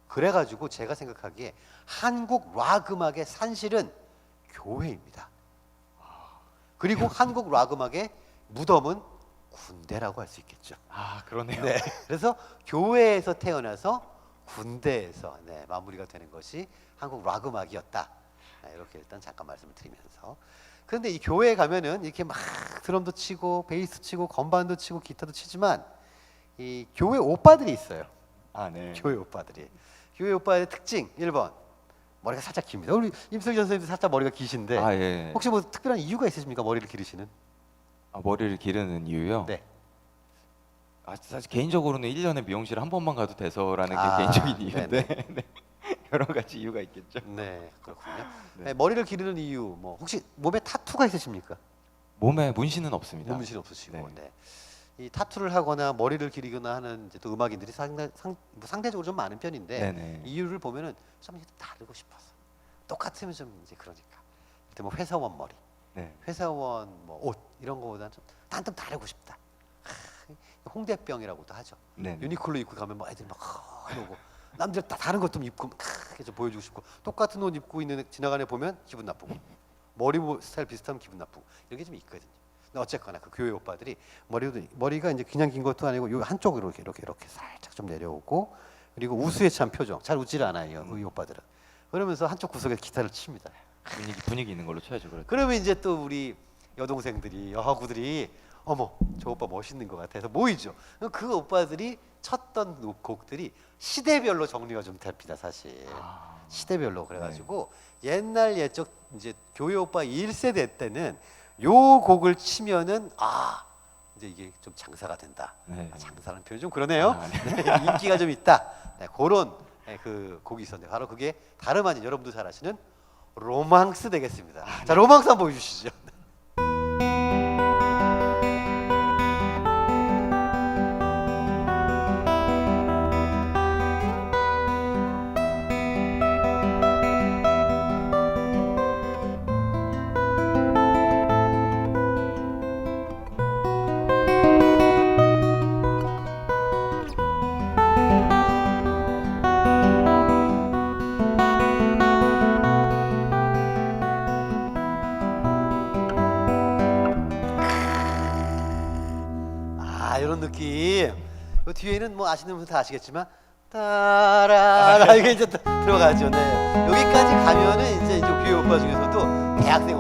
그래가지고 제가 생각하기에 한국 락 음악의 산실은 교회입니다. 그리고 한국 락 음악의 무덤은 군대라고 할 수 있겠죠. 그러네요. 네. 그래서 교회에서 태어나서 군대에서 마무리가 되는 것이 한국 락 음악이었다. 이렇게 일단 잠깐 말씀을 드리면서. 그런데 이 교회에 가면은 이렇게 막 드럼도 치고 베이스 치고 건반도 치고 기타도 치지만 이 교회 오빠들이 있어요. 네. 교회 오빠의 특징 1번 머리가 살짝 깁니다. 우리 임슬기 선생님도 살짝 머리가 기신데 예. 혹시 뭐 특별한 이유가 있으십니까? 머리를 기르시는? 머리를 기르는 이유요? 네. 사실 개인적으로는 1년에 미용실 한 번만 가도 돼서라는 게 개인적인 이유인데 네. 여러 가지 이유가 있겠죠. 네, 그렇군요. 네. 네, 머리를 기르는 이유 뭐 혹시 몸에 타투가 있으십니까? 몸에 문신은 없습니다. 문신 없으시고. 네. 네. 이 타투를 하거나 머리를 기르거나 하는 이제 또 음악인들이 상대적으로 좀 많은 편인데 네네. 이유를 보면은 좀 다르고 싶어서 똑같으면 좀 이제 그러니까 뭐 회사원 머리, 네. 회사원 뭐 옷 이런 거보다는 난 좀 다르고 싶다. 홍대병이라고도 하죠. 네. 유니클로 입고 가면 뭐 애들이 막 이러고 남들 다 다른 것 좀 입고 이렇게 좀 보여주고 싶고 똑같은 옷 입고 있는 지나가는 애 보면 기분 나쁘고 머리 스타일 비슷하면 기분 나쁘고 이렇게 좀 있거든요. 근데 어쨌거나 그 교회 오빠들이 머리가 이제 그냥 긴 것도 아니고 요 한쪽으로 이렇게 살짝 좀 내려오고 그리고 우수에 찬 표정 잘 웃질 않아요. 이 오빠들은 그러면서 한쪽 구석에 기타를 칩니다. 분위기 있는 걸로 쳐야죠. 그렇죠. 그러면 이제 또 우리 여동생들이 여하구들이 어머 저 오빠 멋있는 것 같아서 모이죠. 그 오빠들이 쳤던 곡들이 시대별로 정리가 좀 됩니다. 사실 시대별로 그래가지고 옛날 옛적 이제 교회 오빠 1세대 때는 요 곡을 치면은 이제 이게 좀 장사가 된다. 네. 장사라는 표현 좀 그러네요. 네, 인기가 좀 있다. 그런 그 곡이 있었는데 바로 그게 다름 아닌 여러분도 잘 아시는 로망스 되겠습니다. 자, 로망스 한번 보여주시죠. 이런 느낌. 그 뒤에는 뭐 아시는 분들 다 아시겠지만 따라라 이게 이제 들어가죠. 네. 여기까지 가면은 이제 교회 오빠 중에서도 대학생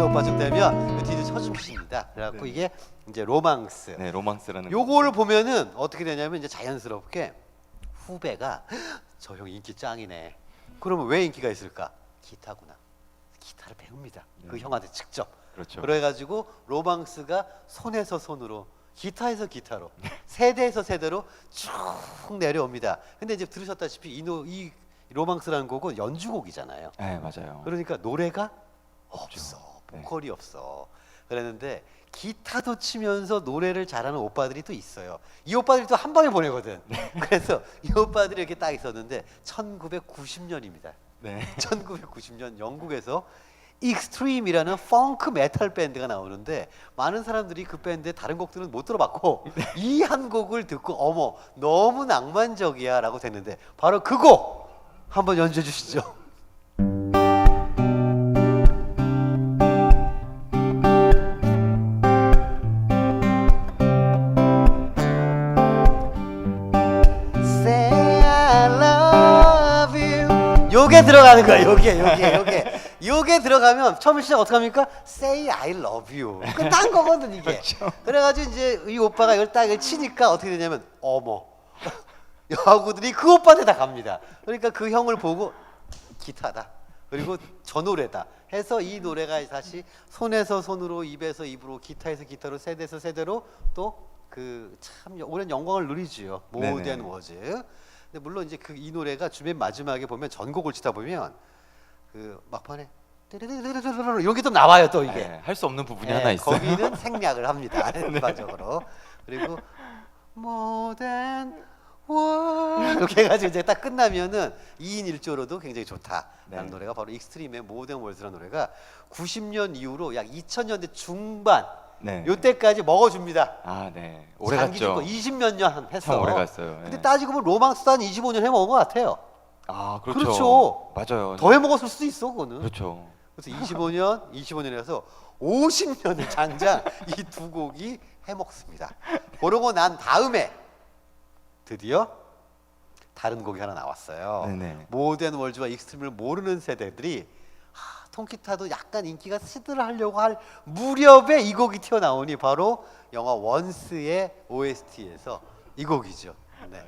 오빠쯤 되면 그 뒤를 쳐주십니다. 그래갖고 이게 이제 로망스. 네, 로망스라는. 요거를 보면은 어떻게 되냐면 이제 자연스럽게 후배가 저 형 인기 짱이네. 그러면 왜 인기가 있을까? 기타구나. 기타를 배웁니다. 그 형한테 직접. 그렇죠. 그래가지고 로망스가 손에서 손으로 기타에서 기타로 세대에서 세대로 쭉 내려옵니다. 근데 이제 들으셨다시피 이 로망스라는 곡은 연주곡이잖아요. 네, 맞아요. 그러니까 노래가 없어. 네. 보컬이 없어. 그랬는데 기타도 치면서 노래를 잘하는 오빠들이 또 있어요. 이 오빠들이 또 한 방에 보내거든. 그래서 이 오빠들이 이렇게 딱 있었는데 1990년입니다. 네. 1990년 영국에서 익스트림이라는 펑크 메탈 밴드가 나오는데 많은 사람들이 그 밴드의 다른 곡들은 못 들어봤고 이 한 곡을 듣고 어머 너무 낭만적이야 라고 됐는데 바로 그 곡 한번 연주해 주시죠. 요게 들어가는 거야. 요게 들어가면 처음 시작 어떻게 합니까? Say I love you. 끝난 거거든 이게. 그렇죠. 그래가지고 이제 이 오빠가 이걸 딱 치니까 어떻게 되냐면 어머 여하고들이 그 오빠한테 다 갑니다. 그러니까 그 형을 보고 기타다. 그리고 저 노래다. 해서 이 노래가 다시 손에서 손으로 입에서 입으로 기타에서 기타로 세대에서 세대로 또 그 참 오랜 영광을 누리지요. 모던 워즈. 근데 물론 이제 그 이 노래가 주변 마지막에 보면 전곡을 치다 보면 그 막판에 이런 게 또 나와요 또 이게. 네, 할 수 없는 부분이 하나 있어요. 거기는 생략을 합니다. 일반적으로. 그리고 모던 월 이렇게 해가지고 이제 딱 끝나면은 2인 1조로도 굉장히 좋다라는 노래가 바로 익스트림의 모던 월즈라는 노래가 90년 이후로 약 2000년대 중반 요때까지 먹어줍니다. 아, 네. 오래 갔죠. 20몇 년 했어. 참 오래 갔어요. 근데 따지고 보면 로망스도 한 25년 해먹은 것 같아요. 아, 그렇죠. 그렇죠. 맞아요. 더 해먹었을 수도 있어, 그거는. 그렇죠. 그래서 25년에서 50년을 장장 이 두 곡이 해먹습니다. 그러고 난 다음에 드디어 다른 곡이 하나 나왔어요. 네네. 모던 월즈와 익스트림을 모르는 세대들이 통기타도 약간 인기가 시들하려고 할 무렵에 이 곡이 튀어나오니 바로 영화 원스의 OST에서 이 곡이죠. 네.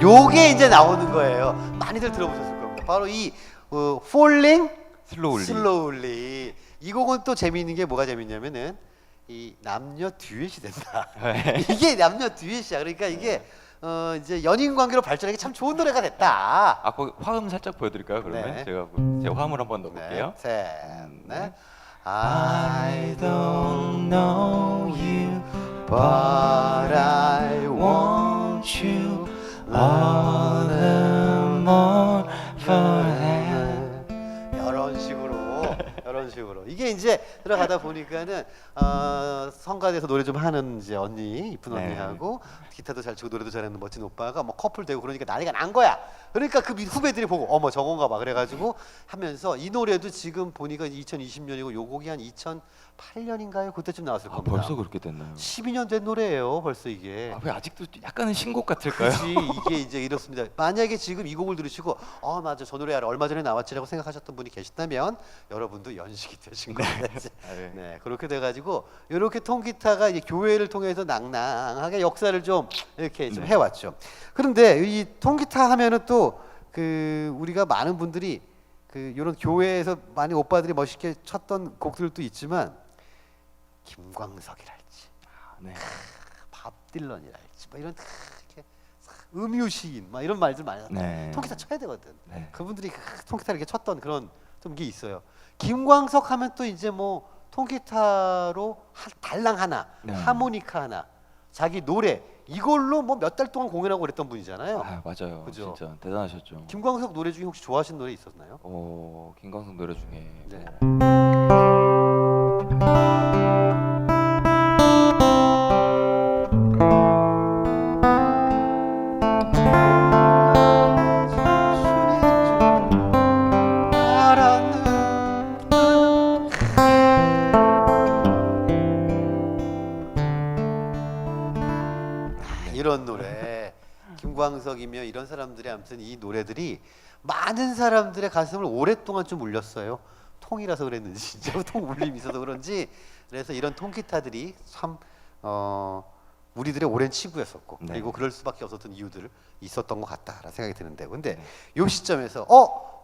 요게 이제 나오는 거예요. 많이들 들어보셨을 겁니다. 바로 이 Falling Slowly. 이 곡은 또 재미있는 게 뭐가 재밌냐면은 이 남녀 듀엣이 된다. 이게 남녀 듀엣이야. 그러니까 이게 이제 연인 관계로 발전하기 참 좋은 노래가 됐다. 아, 거기 화음 살짝 보여드릴까요? 그러면 네. 제가 화음을 한번 넣어볼게요. 셋, 넷. I don't know you, but I want you. All the more forever. 이런 식으로 이게 이제 들어가다 보니까는 성가대에서 노래 좀 하는 이제 언니 이쁜 언니하고 기타도 잘 치고 노래도 잘하는 멋진 오빠가 뭐 커플 되고 그러니까 난리가 난 거야. 그러니까 그 후배들이 보고 어머 저건가 봐 그래가지고 하면서 이 노래도 지금 보니까 2020년이고 요 곡이 한 2008년인가요? 그때쯤 나왔을 겁니다. 벌써 그렇게 됐나요? 12년 된 노래예요 벌써 이게. 왜 아직도 약간은 신곡 같을까요? 그렇지 이게 이제 이렇습니다. 만약에 지금 이 곡을 들으시고 맞아 저 노래 얼마 전에 나왔지라고 생각하셨던 분이 계시다면 여러분도 연식이 되신 거예요. 네 그렇게 돼가지고 이렇게 통기타가 이제 교회를 통해서 낭낭하게 역사를 좀 이렇게 좀 해왔죠. 그런데 이 통기타 하면은 또 그 우리가 많은 분들이 그 이런 교회에서 많이 오빠들이 멋있게 쳤던 곡들도 있지만 김광석이랄지, 밥 딜런이랄지, 뭐 이런 이렇게 음유시인, 막 이런 말들 많이 하잖아요. 통기타 쳐야 되거든. 그분들이 통기타 이렇게 쳤던 그런 좀 게 있어요. 김광석 하면 또 이제 뭐 통기타로 달랑 하나, 하모니카 하나, 자기 노래 이걸로 뭐 몇 달 동안 공연하고 그랬던 분이잖아요. 아, 맞아요. 그죠? 진짜 대단하셨죠. 김광석 노래 중에 혹시 좋아하시는 노래 있었나요? 김광석 노래 중에 이런 노래 김광석이며 이런 사람들이 아무튼 이 노래들이 많은 사람들의 가슴을 오랫동안 좀 울렸어요. 통이라서 그랬는지 진짜 통 울림이 있어서 그런지 그래서 이런 통기타들이 참 우리들의 오랜 치구였었고 그리고 그럴 수밖에 없었던 이유들 있었던 것 같다라는 생각이 드는데 근데 이 시점에서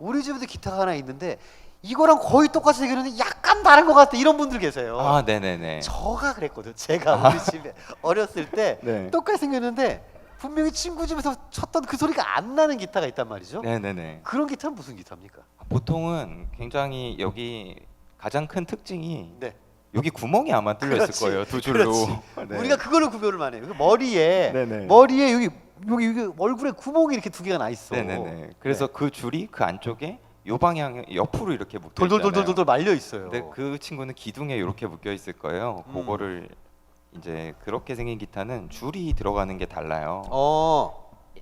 우리 집에도 기타가 하나 있는데 이거랑 거의 똑같이 생겼는데 약간 다른 것 같아 이런 분들 계세요. 네네네. 저가 그랬거든. 제가 우리 집에 어렸을 때 똑같이 생겼는데 분명히 친구 집에서 쳤던 그 소리가 안 나는 기타가 있단 말이죠. 네네네. 그런 기타는 무슨 기타입니까? 보통은 굉장히 여기 가장 큰 특징이 네. 여기 구멍이 아마 뚫려 그렇지. 있을 거예요. 두 줄로. 네. 우리가 그걸로 구별을 많이 해요. 머리에 네네. 머리에 여기 얼굴에 구멍이 이렇게 두 개가 나 있어. 네네네. 그래서 그 줄이 그 안쪽에 요 방향 옆으로 이렇게 묶여 있잖아요. 돌돌돌돌돌 말려 있어요. 근데 그 친구는 기둥에 이렇게 묶여 있을 거예요. 그거를 이제 그렇게 생긴 기타는 줄이 들어가는 게 달라요.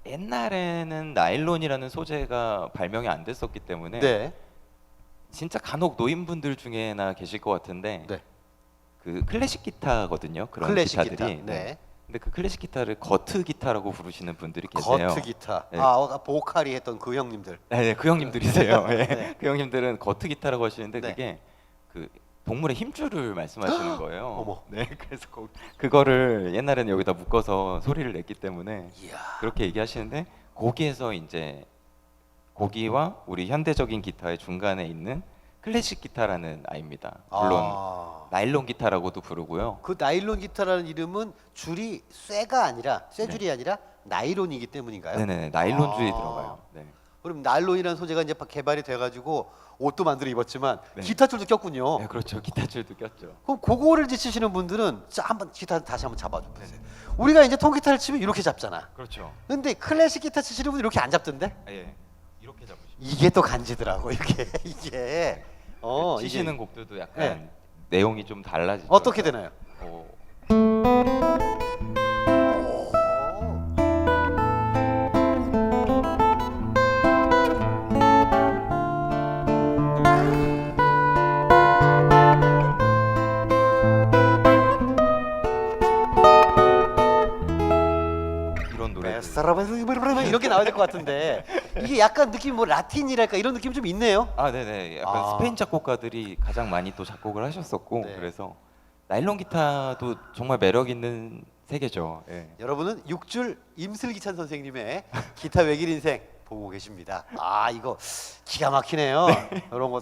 옛날에는 나일론이라는 소재가 발명이 안 됐었기 때문에 네. 진짜 간혹 노인분들 중에나 계실 것 같은데 네. 그 클래식 기타거든요. 그런 클래식 기타들이. 기타. 네. 근데 그 클래식 기타를 거트 기타라고 부르시는 분들이 계세요. 거트 기타. 네. 아, 보컬이 했던 그 형님들. 네, 그 형님들이세요. 예. 네. 그 형님들은 거트 기타라고 하시는데 네. 그게 그 동물의 힘줄을 말씀하시는 거예요. 어머. 네, 그래서 그거를 옛날에는 여기다 묶어서 소리를 냈기 때문에 이야. 그렇게 얘기하시는데 거기에서 이제 거기와 우리 현대적인 기타의 중간에 있는 클래식 기타라는 아입니다. 물론 나일론 기타라고도 부르고요. 그 나일론 기타라는 이름은 줄이 쇠가 아니라 쇠줄이 아니라 나일론이기 때문인가요? 네네, 나일론 줄이 아. 들어가요. 네. 그럼 나일론이라는 소재가 이제 개발이 돼가지고 옷도 만들어 입었지만 네. 기타 줄도 꼈군요. 네, 그렇죠. 기타 줄도 꼈죠. 그럼 그거를 이제 치시는 분들은 자, 한번 기타 다시 한번 잡아줘 보세요. 우리가 이제 통기타를 치면 이렇게 잡잖아. 그렇죠. 근데 클래식 기타 치시는 분들 이렇게 안 잡던데? 예, 이렇게 잡으시면 이게 또 간지더라고 이게 이게. 치시는 이게 곡들도 약간 네. 내용이 좀 달라지죠. 어떻게 되나요? 어, 이런 노래들. 이렇게 나와야 될 것 같은데 이게 약간 느낌이 뭐 라틴이랄까 이런 느낌 좀 있네요. 아, 네네. 약간 아. 스페인 작곡가들이 가장 많이 또 작곡을 하셨었고 네. 그래서 나일론 기타도 정말 매력 있는 세계죠. 예. 여러분은 6줄 임슬기찬 선생님의 기타 외길 인생 보고 계십니다. 아 이거 기가 막히네요. 이런 거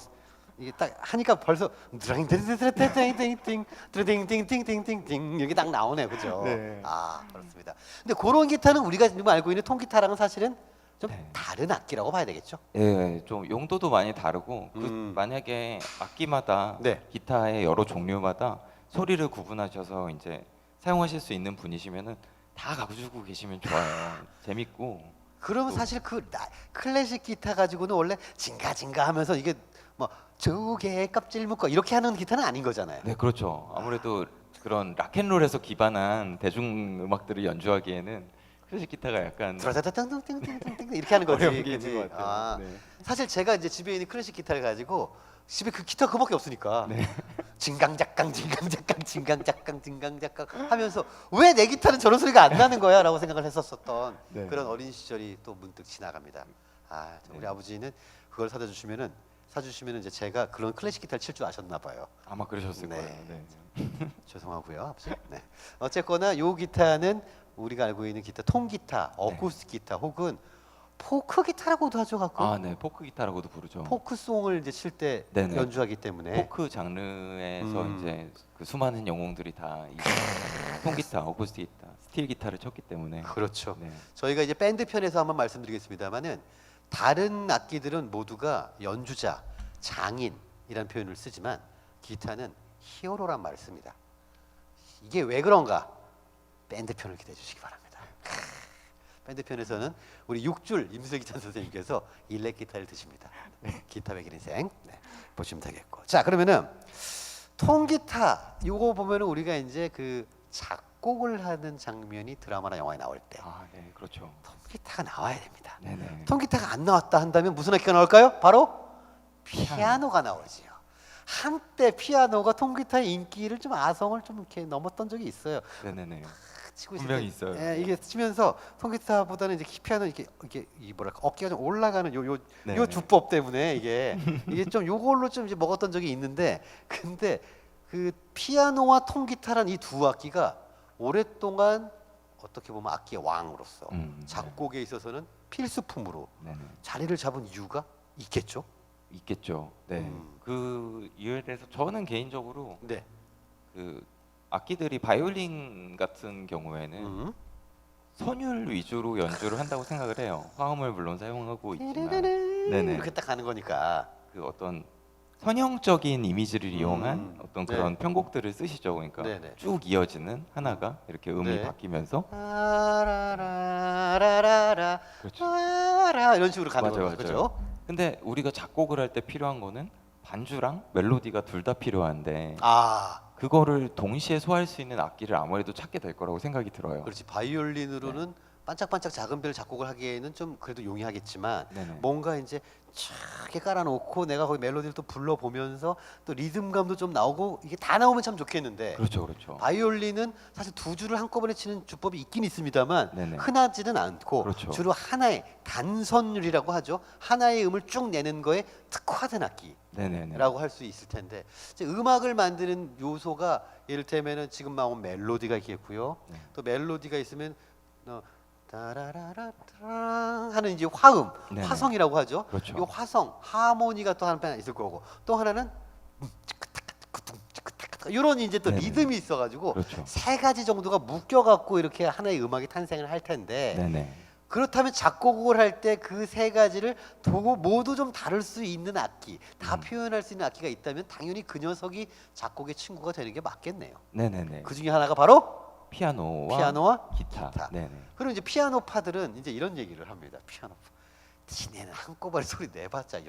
이게 딱 하니까 벌써 드랑띵띵띵띵띵띵 드랑띵띵띵띵띵 여기 딱 나오네, 그죠? 네. 아 그렇습니다. 근데 그런 기타는 우리가 지금 알고 있는 통기타랑은 사실은 좀 네. 다른 악기라고 봐야 되겠죠? 예, 좀 용도도 많이 다르고 음. 만약에 악기마다 네. 기타의 여러 종류마다 소리를 구분하셔서 이제 사용하실 수 있는 분이시면은 다 가지고 계시면 좋아요. 재밌고. 그러면 사실 클래식 기타 가지고는 원래 징가징가 하면서 이게 뭐 조개 껍질 묶어 이렇게 하는 기타는 아닌 거잖아요. 네, 그렇죠. 아무래도 그런 락앤롤에서 기반한 대중음악들을 연주하기에는 클래식 기타가 약간 드라다다땅땅땅땅땅 이렇게 하는 거지. 어려운 게 그지? 있는 것 같아요. 아, 네. 사실 제가 이제 집에 있는 클래식 기타를 가지고 집에 그 기타 그밖에 없으니까 네. 징강작강 징강작강 징강작강 징강작강 하면서 왜 내 기타는 저런 소리가 안 나는 거야라고 생각을 했었었던 네. 그런 어린 시절이 또 문득 지나갑니다. 아, 우리 네. 아버지는 그걸 사주시면은 이제 제가 그런 클래식 기타를 칠 줄 아셨나 봐요. 아마 그러셨을 네. 거예요. 네. 죄송하고요, 아버지. 네. 어쨌거나 요 기타는 우리가 알고 있는 기타, 통기타, 어쿠스틱 기타 혹은 포크 기타라고도 하죠, 가끔. 아, 네. 포크 기타라고도 부르죠. 포크송을 이제 칠 때 네네. 연주하기 때문에 포크 장르에서 이제 그 수많은 영웅들이 다 이 통기타, 어쿠스틱 기타, 스틸 기타를 쳤기 때문에. 그렇죠. 네. 저희가 이제 밴드 편에서 한번 말씀드리겠습니다만은 다른 악기들은 모두가 연주자, 장인이라는 표현을 쓰지만 기타는 히어로란 말을 씁니다. 이게 왜 그런가? 밴드 편을 기대해 주시기 바랍니다. 밴드 편에서는 우리 6줄 임슬기찬 선생님께서 일렉 기타를 드십니다. 기타 외길 인생 보시면 되겠고. 자, 그러면은 통기타 요거 보면은 우리가 이제 그 작곡을 하는 장면이 드라마나 영화에 나올 때 아, 네. 그렇죠. 통기타가 나와야 됩니다. 네네. 통기타가 안 나왔다 한다면 무슨 악기가 나올까요? 바로 피아노가 나오지요. 한때 피아노가 통기타의 인기를 좀 아성을 좀 이렇게 넘었던 적이 있어요. 네네네. 치고 있을 분명히 때, 있어요. 예, 이게 치면서 통기타보다는 이제 피아노 이게 이 뭐랄까 어깨가 좀 올라가는 요 네네. 주법 때문에 이게 좀 요걸로 좀 이제 먹었던 적이 있는데 근데 그 피아노와 통기타란 이 두 악기가 오랫동안 어떻게 보면 악기의 왕으로서 네. 작곡에 있어서는 필수품으로 네네. 자리를 잡은 이유가 있겠죠. 있겠죠. 네. 그 이유에 대해서 저는 개인적으로 네. 그 악기들이 바이올린 같은 경우에는 음. 선율 위주로 연주를 한다고 생각을 해요. 화음을 물론 사용하고 있지만, 네네. 이렇게 딱 가는 거니까. 그 어떤 선형적인 이미지를 이용한 어떤 네. 그런 편곡들을 쓰시죠. 그러니까 네네. 쭉 이어지는 하나가 이렇게 음이 네. 바뀌면서 라라라라라라 그렇죠. 라라 이런 식으로 가는 맞아요, 거죠. 그렇죠? 근데 우리가 작곡을 할 때 필요한 거는 반주랑 멜로디가 둘 다 필요한데 아, 그거를 동시에 소화할 수 있는 악기를 아무래도 찾게 될 거라고 생각이 들어요. 그렇지. 바이올린으로는 반짝반짝 작은 별 작곡을 하기에는 좀 그래도 용이하겠지만 네네. 뭔가 이제 촥 이렇게 깔아놓고 내가 거기 멜로디를 또 불러보면서 또 리듬감도 좀 나오고 이게 다 나오면 참 좋겠는데 그렇죠, 그렇죠. 바이올린은 사실 두 줄을 한꺼번에 치는 주법이 있긴 있습니다만 네네. 흔하지는 않고 그렇죠. 주로 하나의 단선율이라고 하죠. 하나의 음을 쭉 내는 거에 특화된 악기라고 네네네. 할 수 있을 텐데 이제 음악을 만드는 요소가 예를테면은 지금 나온 멜로디가 있겠고요. 네. 또 멜로디가 있으면 따라라라라 하는 이제 화음, 네네. 화성이라고 하죠. 그렇죠. 이 화성, 하모니가 또 하나 있을 거고 또 하나는 이런 이제 또 네네. 리듬이 있어가지고 그렇죠. 세 가지 정도가 묶여갖고 이렇게 하나의 음악이 탄생을 할 텐데 네네. 그렇다면 작곡을 할 때 그 세 가지를 모두 좀 다룰 수 있는 악기, 다 표현할 수 있는 악기가 있다면 당연히 그 녀석이 작곡의 친구가 되는 게 맞겠네요. 네네네. 그 중에 하나가 바로 피아노와 피아노와 기타. 네네. 그리고 이제 피아노 파들은 이제 이런 얘기를 합니다. 피아노 파. 지네는 한꺼번에 소리 내봤자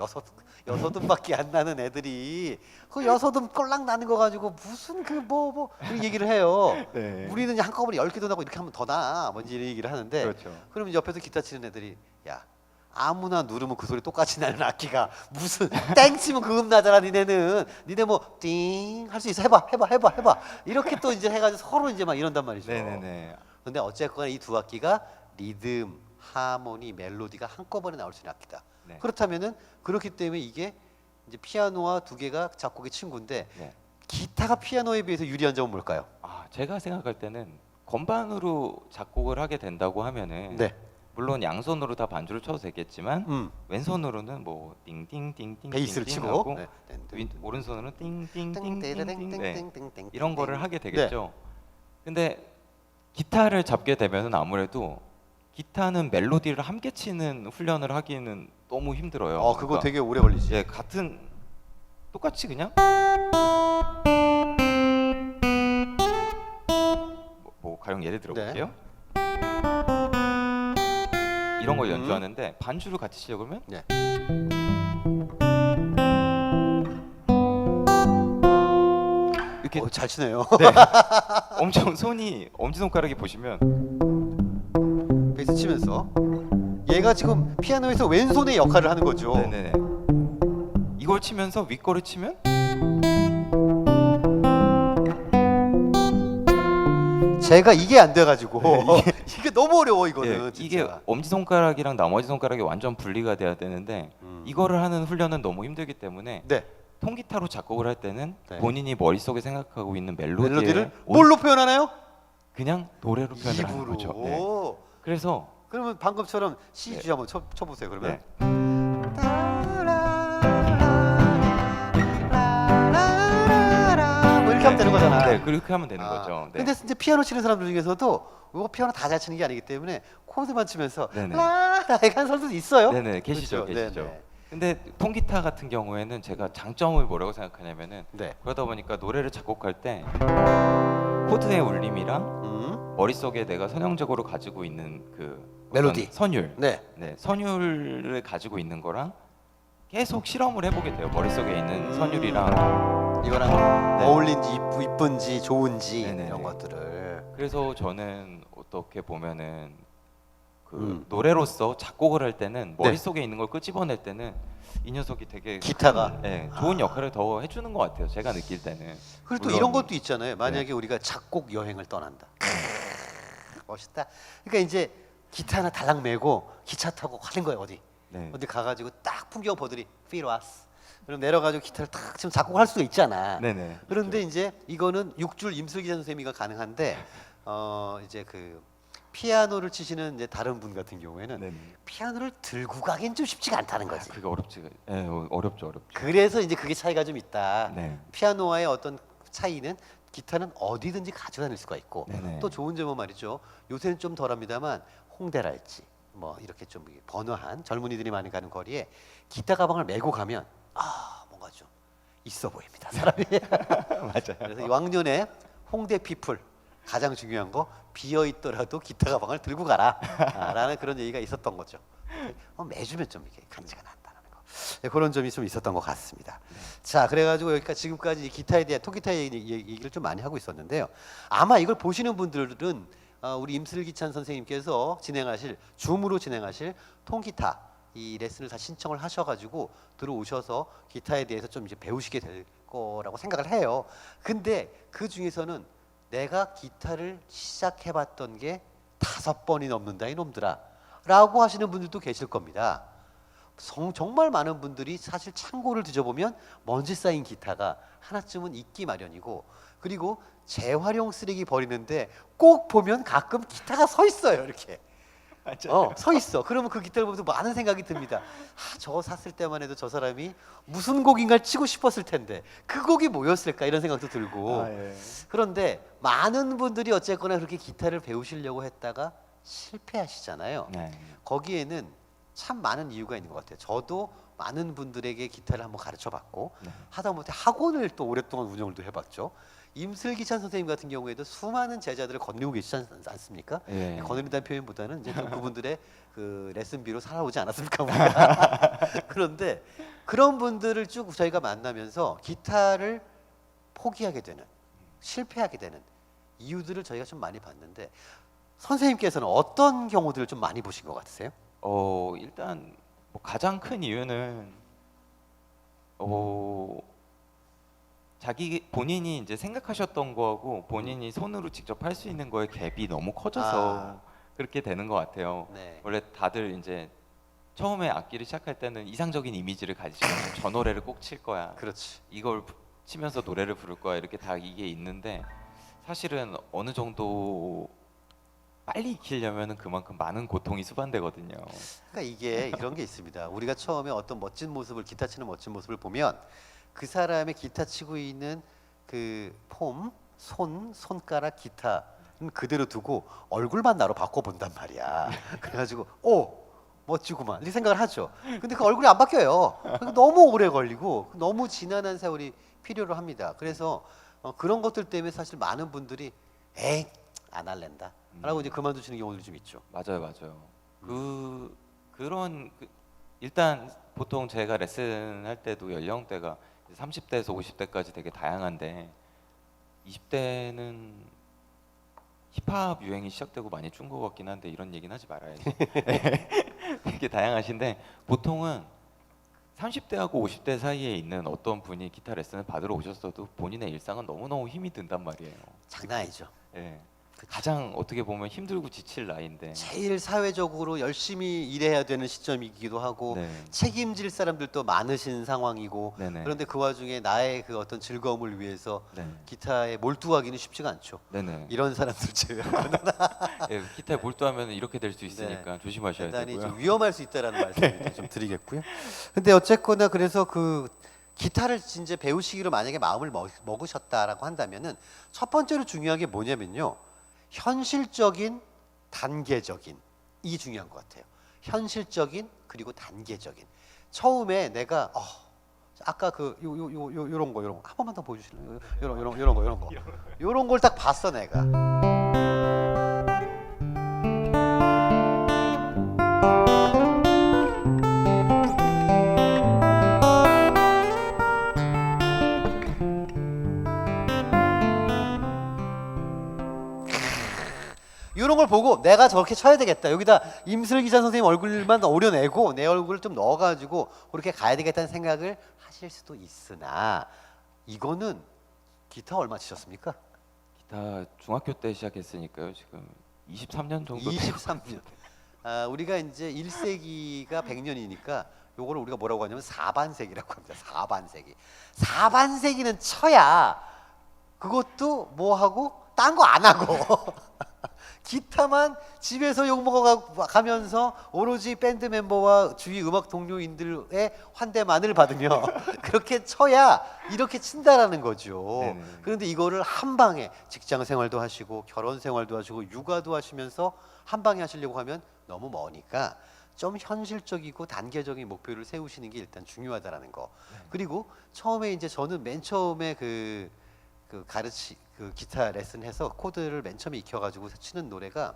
여섯음밖에 안 나는 애들이 그 여섯음 꼴랑 나는 거 가지고 무슨 그 뭐 그 얘기를 해요. 네. 우리는 이제 한꺼번에 10개도 나고 이렇게 하면 더 나. 뭔지 이런 얘기를 하는데 그렇죠. 그러면 옆에서 기타 치는 애들이 야 아무나 누르면 그 소리 똑같이 나는 악기가 무슨 땡 치면 그 음 나잖아. 니네 뭐 띵 할 수 있어. 해봐 이렇게 또 이제 해가지고 서로 이제 막 이런단 말이죠. 네네네. 근데 어쨌거나 이 두 악기가 리듬, 하모니, 멜로디가 한꺼번에 나올 수 있는 악기다. 네. 그렇다면은 그렇기 때문에 이게 이제 피아노와 두 개가 작곡의 친구인데 네. 기타가 피아노에 비해서 유리한 점은 뭘까요? 아, 제가 생각할 때는 건반으로 작곡을 하게 된다고 하면은 물론 양손으로 다 반주를 쳐도 되겠지만 왼손으로는 뭐 띵띵띵띵 베이스를 띵띵 치고 하고 오른손으로는 띵띵띵띵띵 이런 거를 하게 되겠죠. 근데 기타를 잡게 되면은 아무래도 기타는 멜로디를 함께 치는 훈련을 하기는 너무 힘들어요. 그거 그러니까 되게 오래 걸리지. 예, 같은 똑같이 그냥 뭐 가령 예를 들어 볼게요. 이런 걸 연주하는데 반주를 같이 치려고 그러면 네. 이렇게 잘 치네요. 네. 엄청 손이 엄지손가락이 보시면 베이스 치면서 얘가 지금 피아노에서 왼손의 역할을 하는 거죠. 네네네. 이걸 치면서 윗거를 치면 제가 이게 안 돼가지고 이게 너무 어려워 이거는. 예, 진짜. 이게 엄지손가락이랑 나머지 손가락이 완전 분리가 돼야 되는데 이거를 하는 훈련은 너무 힘들기 때문에 네. 통기타로 작곡을 할 때는 네. 본인이 머릿속에 생각하고 있는 멜로디를 뭘로 표현하나요? 그냥 노래로 표현을 하는 입으로. 거죠. 네. 그래서 그러면 방금처럼 C 네. 주 한번 쳐보세요. 그러면. 뭐 이렇게 하면 되는 거잖아. 네, 그렇게 하면 되는 거죠. 네. 근데 이제 피아노 치는 사람들 중에서도 이거 피아노 다 잘 치는 게 아니기 때문에 코드만 치면서 네네. 라라 이렇게 하는 사람들도 있어요. 네네, 계시죠, 그렇죠? 계시죠. 네네. 근데 통기타 같은 경우에는 제가 장점을 뭐라고 생각하냐면은 네. 그러다 보니까 노래를 작곡할 때 코드의 울림이랑 머릿속에 내가 선형적으로 가지고 있는 그 멜로디. 선율, 네. 네, 선율을 가지고 있는 거랑 계속 실험을 해보게 돼요. 머릿속에 있는 선율이랑 이거랑 네. 어울린지 이쁜지 좋은지 네네네. 이런 것들을. 그래서 저는 어떻게 보면은 그 음. 노래로서 작곡을 할 때는 머릿속에 있는 걸 끄집어낼 때는 이 녀석이 되게 기타가? 네, 좋은 역할을 더 해주는 것 같아요. 제가 느낄 때는. 그리고 또 물론- 이런 것도 있잖아요. 만약에 우리가 작곡 여행을 떠난다. 멋있다. 그러니까 이제 기타 하나 달랑 메고 기차 타고 가는 거예요. 어디 네. 어디 가가지고 딱 풍경 보더니 feel us. 그럼 내려가지고 기타를 탁 지금 작곡할 수가 있잖아. 네네. 그런데 이제 이거는 6줄 임슬기자 선생님이 가능한데 이제 그 피아노를 치시는 이제 다른 분 같은 경우에는 네네. 피아노를 들고 가긴 좀 쉽지가 않다는 거지. 그게 어렵지. 예, 어렵죠. 그래서 이제 그게 차이가 좀 있다. 네. 피아노와의 어떤 차이는 기타는 어디든지 가져다닐 수가 있고 네네. 또 좋은 점은 말이죠. 요새는 좀 덜합니다만 홍대랄지 뭐 이렇게 좀 번화한 젊은이들이 많이 가는 거리에 기타 가방을 메고 가면 뭔가 좀 있어 보입니다, 사람이. 맞아요. 그래서 이 왕년에 홍대 피플 가장 중요한 거 비어 있더라도 기타 가방을 들고 가라 라는 그런 얘기가 있었던 거죠. 매주면 좀 이렇게 간지가 난다는 거. 네, 그런 점이 좀 있었던 것 같습니다. 자, 그래가지고 여기까지 지금까지 이 기타에 대한 통기타 얘기를 좀 많이 하고 있었는데요. 아마 이걸 보시는 분들은 우리 임슬기찬 선생님께서 진행하실 줌으로 진행하실 통기타 이 레슨을 다 신청을 하셔가지고 들어오셔서 기타에 대해서 좀 이제 배우시게 될 거라고 생각을 해요. 근데 그 중에서는 내가 기타를 시작해봤던 게 5번이 넘는다 이놈들아 라고 하시는 분들도 계실 겁니다. 정말 많은 분들이 사실 창고를 뒤져보면 먼지 쌓인 기타가 하나쯤은 있기 마련이고, 그리고 재활용 쓰레기 버리는데 꼭 보면 가끔 기타가 서 있어요. 이렇게 서 있어. 그러면 그 기타를 보면서 많은 생각이 듭니다. 저거 샀을 때만 해도 저 사람이 무슨 곡인가를 치고 싶었을 텐데 그 곡이 뭐였을까 이런 생각도 들고. 예. 그런데 많은 분들이 어쨌거나 그렇게 기타를 배우시려고 했다가 실패하시잖아요. 네. 거기에는 참 많은 이유가 있는 것 같아요. 저도 많은 분들에게 기타를 한번 가르쳐봤고 네. 하다못해 학원을 또 오랫동안 운영을 또 해봤죠. 임슬기찬 선생님 같은 경우에도 수많은 제자들을 거느리고 계시지 않습니까? 예. 거느린다는 표현보다는 이제 좀 그분들의 그 레슨비로 살아오지 않았습니까? 우리가? 그런데 그런 분들을 쭉 저희가 만나면서 기타를 포기하게 되는, 실패하게 되는 이유들을 저희가 좀 많이 봤는데 선생님께서는 어떤 경우들을 좀 많이 보신 것 같으세요? 일단 뭐 가장 큰 이유는 자기 본인이 이제 생각하셨던 거하고 본인이 손으로 직접 할 수 있는 거에 갭이 너무 커져서 그렇게 되는 것 같아요. 네. 원래 다들 이제 처음에 악기를 시작할 때는 이상적인 이미지를 가지고 저 노래를 꼭 칠 거야. 그렇지. 이걸 치면서 노래를 부를 거야. 이렇게 다 이게 있는데 사실은 어느 정도 빨리 익히려면은 그만큼 많은 고통이 수반되거든요. 그러니까 이게 이런 게 있습니다. 우리가 처음에 어떤 멋진 모습을, 기타 치는 멋진 모습을 보면 그 사람의 기타 치고 있는 그 폼, 손가락, 기타는 그대로 두고 얼굴만 나로 바꿔본단 말이야. 그래가지고 멋지구만 이렇게 생각을 하죠. 근데 그 얼굴이 안 바뀌어요. 너무 오래 걸리고 너무 지난한 세월이 필요로 합니다. 그래서 그런 것들 때문에 사실 많은 분들이 에이 안 할랜다 라고 이제 그만두시는 경우들이 좀 있죠. 맞아요. 일단 보통 제가 레슨 할 때도 연령대가 30대에서 50대까지 되게 다양한데 20대는 힙합 유행이 시작되고 많이 준 것 같긴 한데 이런 얘기는 하지 말아야지. 되게 다양하신데 보통은 30대하고 50대 사이에 있는 어떤 분이 기타 레슨을 받으러 오셨어도 본인의 일상은 너무너무 힘이 든단 말이에요. 장난 아니죠. 예. 가장 어떻게 보면 힘들고 지칠 나이인데 제일 사회적으로 열심히 일해야 되는 시점이기도 하고 네. 책임질 사람들도 많으신 상황이고 네네. 그런데 그 와중에 나의 그 어떤 즐거움을 위해서 네. 기타에 몰두하기는 쉽지가 않죠. 네네. 이런 사람들 제외하고는 예, 기타에 몰두하면 이렇게 될 수 있으니까 조심하셔야 대단히 되고요. 좀 위험할 수 있다라는 말씀을 좀 드리겠고요. 근데 어쨌거나 그래서 그 기타를 진짜 배우시기로 만약에 마음을 먹으셨다라고 한다면은 첫 번째로 중요한 게 뭐냐면요. 현실적인, 단계적인 이 중요한 것 같아요. 현실적인 그리고 단계적인. 처음에 내가 아까 그 요런 거 한 번만 더 보여주실래요? 요런 걸 딱 봤어 내가. 이런 걸 보고 내가 저렇게 쳐야 되겠다. 여기다 임슬기찬 선생님 얼굴만 오려내고 내 얼굴을 좀 넣어가지고 그렇게 가야 되겠다는 생각을 하실 수도 있으나 이거는 기타 얼마 치셨습니까? 기타 중학교 때 시작했으니까요. 지금 23년 정도 23년. 우리가 이제 1세기가 100년이니까 요거를 우리가 뭐라고 하냐면 4반세기라고 합니다. 4반세기. 4반세기는 쳐야 그것도 뭐 하고 딴 거 안 하고 기타만 집에서 욕 먹어가면서 오로지 밴드 멤버와 주위 음악 동료인들의 환대만을 받으며 그렇게 쳐야 이렇게 친다라는 거죠. 네네. 그런데 이거를 한 방에 직장 생활도 하시고 결혼 생활도 하시고 육아도 하시면서 한 방에 하시려고 하면 너무 머니까 좀 현실적이고 단계적인 목표를 세우시는 게 일단 중요하다라는 거. 그리고 처음에 이제 저는 맨 처음에 그 기타 레슨해서 코드를 맨 처음에 익혀가지고 치는 노래가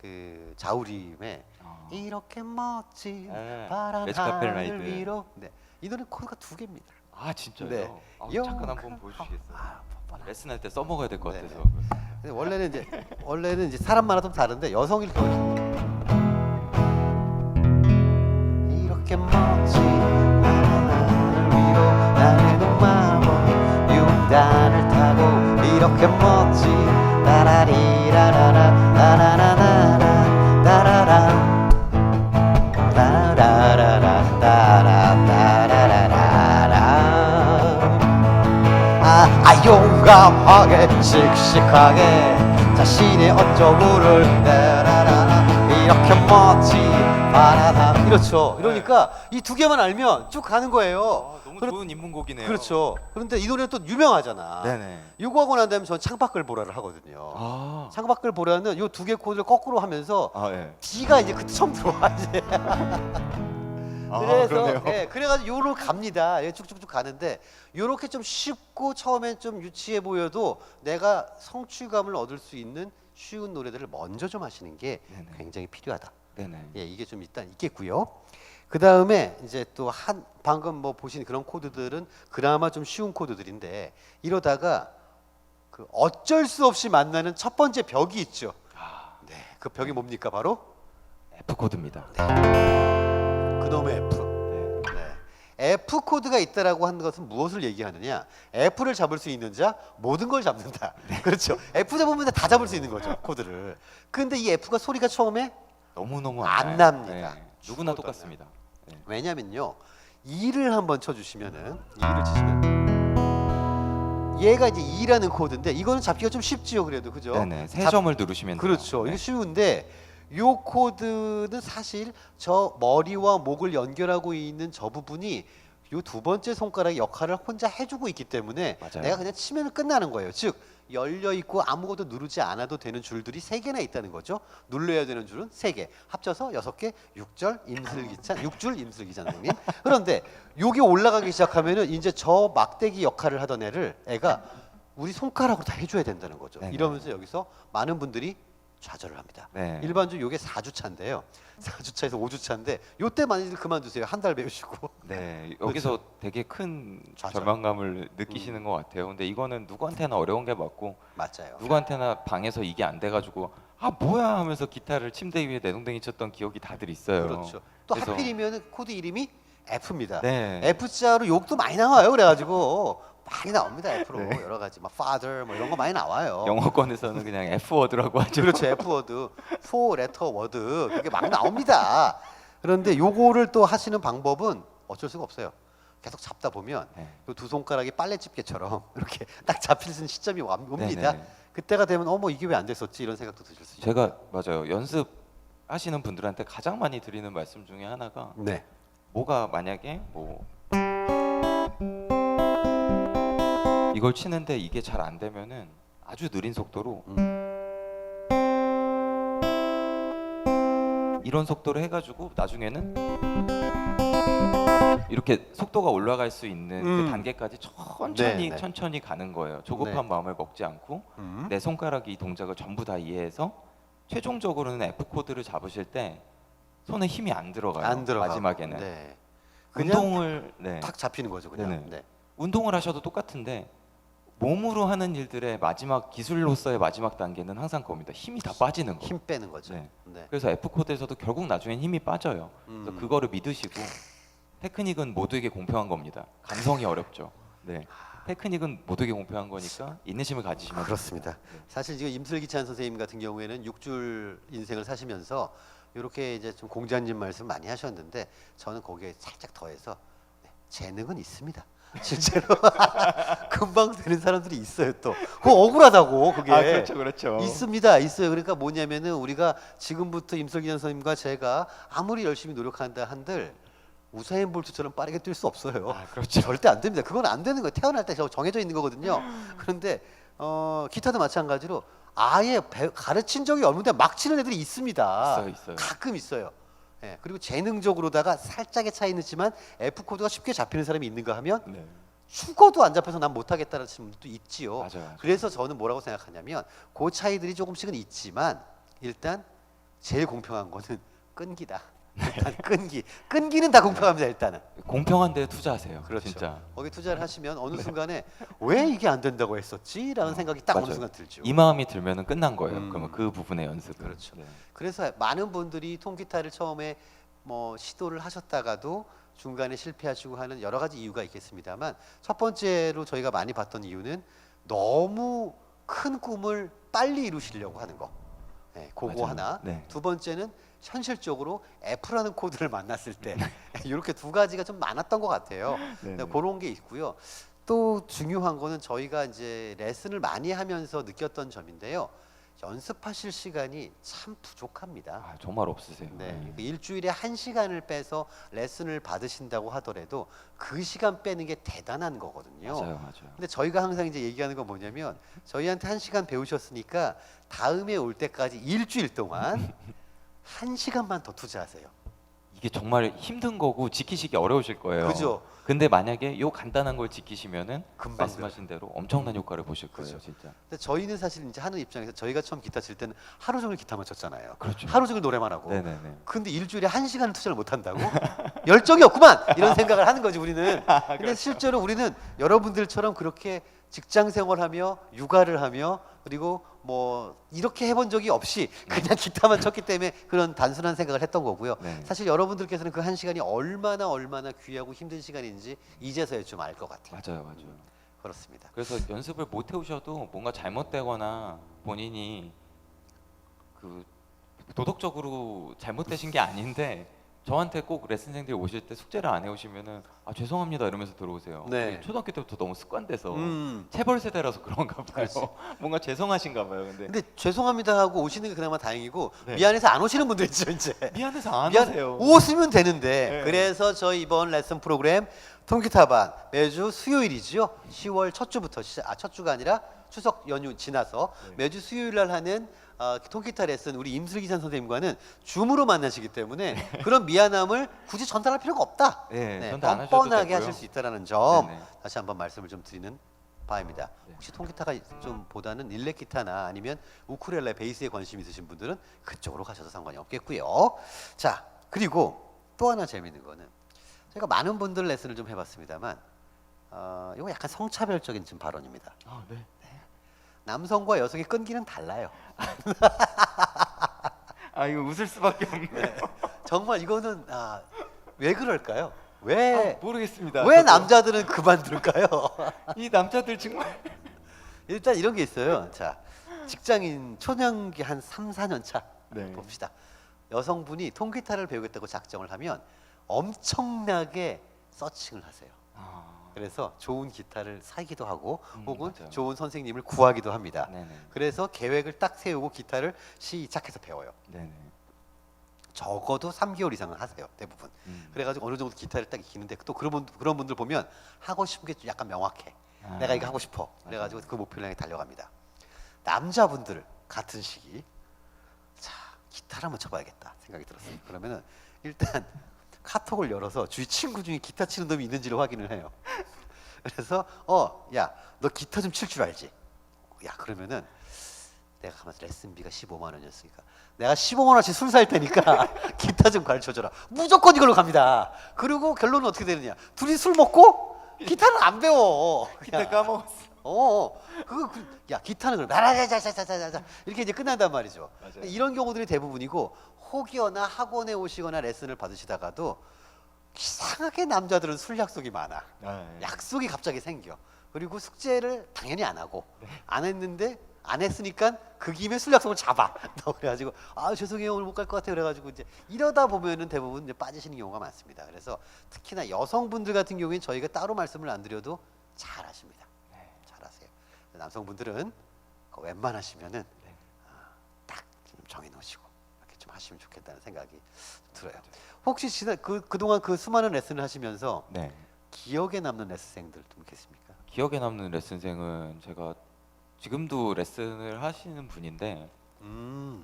그 자우림의 이렇게 멋진 네. 파란 매직 카펠 하늘 라이드. 위로. 네, 이 노래 코드가 2개입니다. 아 진짜요? 네. 잠깐 한번 보여주시겠어요? 뻔뻔한. 레슨할 때 써먹어야 될 것 네네. 같아서. 근데 원래는 이제 사람마다 좀 다른데 여성이 이렇게 이렇게 멋진 파란 하늘 위로 나는 마법 융단을 타고 이렇게 멋진 따라리라라라 따라라라라 따라라 따라라라 따라라라라 용감하게 씩씩하게 자신의 어쩌고를 따라라라 이렇게 멋진 바라다 이렇죠. 이러니까 이 2개만 알면 쭉 가는 거예요. 너무 그렇- 좋은 입문곡이네요. 그렇죠. 그런데 이 노래는 또 유명하잖아. 네네. 요거 하고 난 다음에 전 창밖을 보라를 하거든요. 창밖을 보라는 요 2개 코드를 거꾸로 하면서 예. D가 이제 그때 처음 들어와 이제. 그래서 그러네요. 예, 그래가지고 요로 갑니다. 예, 쭉쭉쭉 가는데 요렇게 좀 쉽고 처음엔 좀 유치해 보여도 내가 성취감을 얻을 수 있는 쉬운 노래들을 먼저 좀 하시는 게 네네. 굉장히 필요하다. 네네. 예, 이게 좀 일단 있겠고요. 그 다음에 이제 또 방금 뭐 보신 그런 코드들은 그나마 좀 쉬운 코드들인데 이러다가 그 어쩔 수 없이 만나는 첫 번째 벽이 있죠. 네, 그 벽이 뭡니까? 바로 F 코드입니다. 그놈의 F. 네. 네. F 코드가 있다라고 하는 것은 무엇을 얘기하느냐? F를 잡을 수 있는 자 모든 걸 잡는다. 그렇죠. F 잡으면 다 잡을 수 있는 거죠, 코드를. 근데 이 F가 소리가 처음에 너무너무 안 나요. 납니다. 누구나 죽어도 똑같습니다. 네. 왜냐면요, 2를 한번 쳐주시면은 2를 치시면 얘가 이제 2라는 코드인데 이거는 잡기가 좀 쉽지요, 그래도 그죠? 네네. 세 점을 누르시면 돼요. 그렇죠. 네. 이게 쉬운데 요 코드는 사실 저 머리와 목을 연결하고 있는 저 부분이 요 2번째 손가락의 역할을 혼자 해주고 있기 때문에 맞아요. 내가 그냥 치면 끝나는 거예요. 즉 열려 있고 아무것도 누르지 않아도 되는 줄들이 3개나 있다는 거죠. 눌러야 되는 줄은 3개, 합쳐서 6개, 6절 임슬기찬, 6줄 임슬기찬 선생님. 그런데 요게 올라가기 시작하면은 이제 저 막대기 역할을 하던 애가 우리 손가락으로 다 해줘야 된다는 거죠. 네네. 이러면서 여기서 많은 분들이 좌절을 합니다. 네. 일반적으로 요게 4주차인데요. 4주차에서 5주차인데 요때 많이들 그만두세요. 한 달 배우시고. 네, 여기서 되게 큰 좌절. 절망감을 느끼시는 것 같아요. 근데 이거는 누구한테나 어려운 게 맞고 맞아요. 누구한테나 방에서 이게 안 돼가지고 뭐야 하면서 기타를 침대 위에 내동댕이 쳤던 기억이 다들 있어요. 그렇죠. 또 그래서- 하필이면 코드 이름이 F입니다. 네. F자로 욕도 많이 나와요. 그래가지고 많이 나옵니다. F로 네. 여러 가지 막 father 뭐 이런 거 많이 나와요. 영어권에서는 그냥 F 워드라고 하죠. 그렇죠. F 워드, 4 레터 워드 그게 막 나옵니다. 그런데 요거를 또 하시는 방법은 어쩔 수가 없어요. 계속 잡다 보면 네. 요 2손가락이 빨래집게처럼 이렇게 딱 잡히는 시점이 옵니다. 네네. 그때가 되면 뭐 이게 왜 안 됐었지 이런 생각도 드실 수 있어요. 제가 맞아요. 연습하시는 분들한테 가장 많이 드리는 말씀 중에 하나가 네. 뭐가 만약에 이걸 치는데 이게 잘 안 되면은 아주 느린 속도로 이런 속도로 해가지고 나중에는 이렇게 속도가 올라갈 수 있는 그 단계까지 천천히 네. 천천히 가는 거예요. 조급한 네. 마음을 먹지 않고 내 손가락이 이 동작을 전부 다 이해해서 최종적으로는 F 코드를 잡으실 때 손에 힘이 안 들어가요. 안 들어가. 마지막에는 네. 그냥 운동을 딱 잡히는 거죠, 그냥. 네네. 네. 운동을 하셔도 똑같은데 몸으로 하는 일들의 마지막 기술로서의 마지막 단계는 항상 겁니다. 힘이 다 빠지는 거. 힘 빼는 거죠. 네. 네. 그래서 F 코드에서도 결국 나중엔 힘이 빠져요. 그래서 그거를 믿으시고 테크닉은 모두에게 공평한 겁니다. 감성이 어렵죠. 네. 테크닉은 모두에게 공평한 거니까 인내심을 가지시면 그렇습니다. 사실 지금 임슬기찬 선생님 같은 경우에는 6줄 인생을 사시면서 이렇게 이제 좀 공자님 말씀 많이 하셨는데 저는 거기에 살짝 더해서 재능은 있습니다. 실제로 금방 되는 사람들이 있어요. 또 그거 억울하다고 그게. 그렇죠. 있습니다. 있어요. 그러니까 뭐냐면은 우리가 지금부터 임설기 선생님과 제가 아무리 열심히 노력한다 한들 우사인 볼트처럼 빠르게 뛸 수 없어요. 그렇죠. 절대 안 됩니다. 그건 안 되는 거예요. 태어날 때 정해져 있는 거거든요. 그런데 기타도 마찬가지로 아예 가르친 적이 없는데 막 치는 애들이 있습니다. 있어요. 가끔 있어요. 예, 그리고 재능적으로다가 살짝의 차이는 있지만 F 코드가 쉽게 잡히는 사람이 있는가 하면 네. 죽어도 안 잡혀서 난 못하겠다는 친구도 있지요. 맞아요. 그래서 저는 뭐라고 생각하냐면 그 차이들이 조금씩은 있지만 일단 제일 공평한 거는 끈기다. 일단 끈기는 다 공평합니다. 일단은 공평한 데 투자하세요. 그렇죠. 진짜. 거기 투자를 하시면 어느 순간에 왜 이게 안 된다고 했었지라는 생각이 딱 어느 맞아요. 순간 들죠. 이 마음이 들면은 끝난 거예요. 그러면 그 부분의 연습. 그렇죠. 네. 그래서 많은 분들이 통기타를 처음에 뭐 시도를 하셨다가도 중간에 실패하시고 하는 여러 가지 이유가 있겠습니다만 첫 번째로 저희가 많이 봤던 이유는 너무 큰 꿈을 빨리 이루시려고 하는 거. 네, 그거 맞아요. 하나. 네. 두 번째는 현실적으로 F라는 코드를 만났을 때 이렇게 두 가지가 좀 많았던 것 같아요. 네네. 그런 게 있고요. 또 중요한 거는 저희가 이제 레슨을 많이 하면서 느꼈던 점인데요. 연습하실 시간이 참 부족합니다. 정말 없으세요. 네, 일주일에 1시간을 빼서 레슨을 받으신다고 하더라도 그 시간 빼는 게 대단한 거거든요. 맞아요. 근데 저희가 항상 이제 얘기하는 건 뭐냐면 저희한테 1시간 배우셨으니까 다음에 올 때까지 일주일 동안 1시간만 더 투자하세요. 이게 정말 힘든 거고 지키시기 어려우실 거예요. 그죠? 근데 만약에 요 간단한 걸 지키시면은 금방 말씀하신 대로 엄청난 효과를 보실 거예요, 그죠. 진짜. 근데 저희는 사실 이제 하는 입장에서 저희가 처음 기타 칠 때는 하루 종일 기타만 쳤잖아요. 그렇죠. 하루 종일 노래만 하고. 네네네. 근데 일주일에 1시간을 투자를 못 한다고? 열정이 없구만! 이런 생각을 하는 거지 우리는. 근데 그렇죠. 실제로 우리는 여러분들처럼 그렇게 직장 생활하며 육아를 하며 그리고 뭐 이렇게 해본 적이 없이 그냥 기타만 쳤기 때문에 그런 단순한 생각을 했던 거고요. 네. 사실 여러분들께서는 그 1시간이 얼마나 귀하고 힘든 시간인지 이제서야 좀 알 것 같아요. 맞아요. 그렇습니다. 그래서 연습을 못 해오셔도 뭔가 잘못되거나 본인이 그 도덕적으로 잘못되신 게 아닌데 저한테 꼭 레슨생들이 오실 때 숙제를 안 해오시면은 죄송합니다 이러면서 들어오세요. 네. 초등학교 때부터 너무 습관돼서 음. 체벌 세대라서 그런가 봐요. 그렇지. 뭔가 죄송하신가 봐요. 근데 죄송합니다 하고 오시는 게 그나마 다행이고 네. 미안해서 안 오시는 분들 있죠 이제. 미안해서 안 미안, 오세요. 오시면 되는데. 네. 그래서 저희 이번 레슨 프로그램 통기타반 매주 수요일이죠. 10월 첫 주부터 첫 주가 아니라 추석 연휴 지나서 네. 매주 수요일 날 하는 통기타 레슨 우리 임슬기찬 선생님과는 줌으로 만나시기 때문에 그런 미안함을 굳이 전달할 필요가 없다. 네, 전달 안 하셔도 뻔뻔하게 되고요. 하실 수 있다라는 점 네네. 다시 한번 말씀을 좀 드리는 바입니다. 네. 혹시 통기타가 좀 보다는 일렉 기타나 아니면 우쿨렐레 베이스에 관심 있으신 분들은 그쪽으로 가셔도 상관이 없겠고요. 자, 그리고 또 하나 재미있는 거는 제가 많은 분들 레슨을 좀 해봤습니다만 이거 약간 성차별적인 지금 발언입니다. 네. 남성과 여성의 끈기는 달라요. 이거 웃을 수밖에 없네요. 정말 이거는 왜 그럴까요? 왜 모르겠습니다. 왜 남자들은 그만둘까요? 이 남자들 정말 일단 이런 게 있어요. 자, 직장인 초년기 한 3, 4년 차 네. 봅시다. 여성분이 통기타를 배우겠다고 작정을 하면 엄청나게 서칭을 하세요. 그래서 좋은 기타를 사기도 하고 혹은 맞아요. 좋은 선생님을 구하기도 합니다. 네네. 그래서 계획을 딱 세우고 기타를 시작해서 배워요. 네네. 적어도 3개월 이상은 하세요, 대부분. 그래가지고 어느 정도 기타를 딱 익히는데 또 그런 분들 보면 하고 싶은 게 좀 약간 명확해. 내가 이거 하고 싶어. 그래가지고 그 목표를 향해 달려갑니다. 남자분들 같은 시기, 자 기타를 한번 쳐봐야겠다 생각이 들었어요. 그러면은 일단 카톡을 열어서 주위 친구 중에 기타 치는 놈이 있는지를 확인을 해요. 그래서 야 너 기타 좀 칠 줄 알지? 야 그러면은 내가 가만히 레슨비가 15만 원이었으니까 내가 15만 원어치 술 살 테니까 기타 좀 가르쳐줘라. 무조건 이걸로 갑니다. 그리고 결론은 어떻게 되느냐? 둘이 술 먹고 기타를 안 배워. 기타 까먹었어. 야 기타는 그럼 라라자자자자자 이렇게 이제 끝난단 말이죠. 맞아요. 이런 경우들이 대부분이고 혹여나 학원에 오시거나 레슨을 받으시다가도 이상하게 남자들은 술 약속이 많아. 네. 약속이 갑자기 생겨. 그리고 숙제를 당연히 안 하고 안 했는데 안 했으니까 그 김에 술 약속을 잡아. 그래가지고 아 죄송해요 오늘 못 갈 것 같아요. 그래가지고 이제 이러다 보면은 대부분 이제 빠지시는 경우가 많습니다. 그래서 특히나 여성분들 같은 경우에는 저희가 따로 말씀을 안 드려도 잘 하십니다. 잘하세요. 남성분들은 웬만하시면은 딱 정해놓으시고 이렇게 좀 하시면 좋겠다는 생각이 들어요. 혹시 지난 그동안 그 수많은 레슨을 하시면서 네. 기억에 남는 레슨생들 좀 계십니까? 기억에 남는 레슨생은 제가 지금도 레슨을 하시는 분인데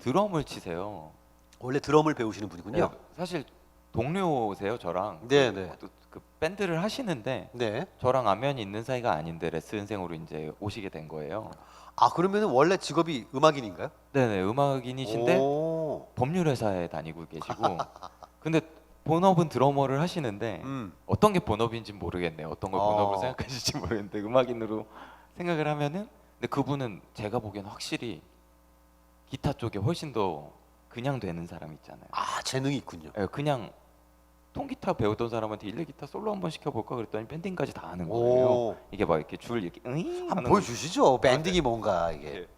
드럼을 치세요. 원래 드럼을 배우시는 분이군요. 네, 사실 동료세요 저랑. 네네. 그 밴드를 하시는데 네. 저랑 안면이 있는 사이가 아닌데 레슨생으로 이제 오시게 된 거예요. 아 그러면 원래 직업이 음악인인가요? 네네, 음악인이신데 오. 법률회사에 다니고 계시고 근데 본업은 드러머를 하시는데 어떤 게 본업인지 모르겠네요. 어떤 걸 본업으로 생각하실지 모르겠는데 음악인으로 생각을 하면은 근데 그분은 제가 보기엔 확실히 기타 쪽에 훨씬 더 그냥 되는 사람 있잖아요. 아 재능이 있군요. 예, 그냥 통기타 배우던 사람한테 일렉기타 솔로 한번 시켜볼까 그랬더니 밴딩까지 다 하는 거예요. 오. 이게 막 이렇게 줄 이렇게 한번 보여주시죠. 밴딩이 뭔가 이게. 예.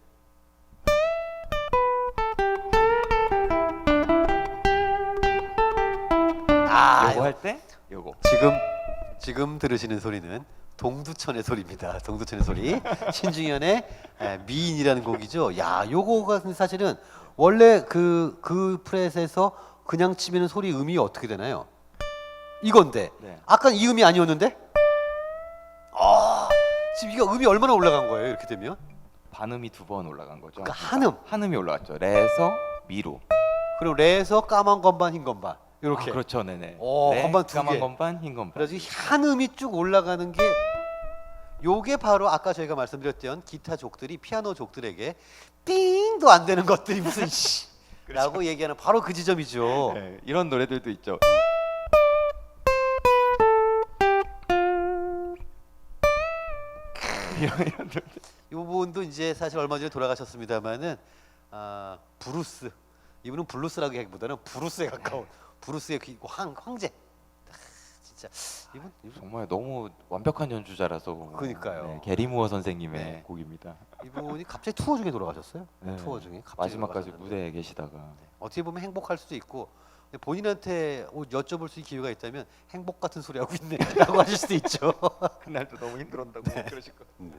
아 요거 할 때 요거 지금 들으시는 소리는 동두천의 소리입니다. 동두천의 소리. 신중현의 미인이라는 곡이죠. 야, 요거가 사실은 원래 그 프렛에서 그냥 치면 소리 음이 어떻게 되나요? 이건데. 네. 아까 이 음이 아니었는데? 아, 지금 이게 음이 얼마나 올라간 거예요? 이렇게 되면? 반음이 2번 올라간 거죠. 그러니까 한음. 한음이 올라갔죠. 레에서 미로. 그리고 레에서 까만 건반 흰 건반. 이렇게. 아, 그렇죠, 네네. 오, 레, 건반 두 까만 개. 건반, 흰 건반. 그래서 한음이 쭉 올라가는 게 요게 바로 아까 저희가 말씀드렸던 기타 족들이 피아노 족들에게 삥도 안 되는 것들이 무슨 씨 라고 얘기하는 바로 그 지점이죠. 네, 이런 노래들도 있죠. 이런 노래. 이 부분도 이제 사실 얼마 전에 돌아가셨습니다만은 브루스 이분은 블루스라고 하기보다는 브루스에 가까운 브루스의 황제. 진짜 이분 정말 너무 완벽한 연주자라서. 그러니까요. 네, 게리 무어 선생님의 네. 곡입니다. 이분이 갑자기 투어 중에 돌아가셨어요. 네. 투어 중에 갑자기 마지막까지 돌아가셨는데. 무대에 계시다가 어떻게 보면 행복할 수도 있고 근데 본인한테 여쭤볼 수 있는 기회가 있다면 행복 같은 소리 하고 있네라고 하실 수도 있죠. 그날도 너무 힘들었다고 그러실 거. 네.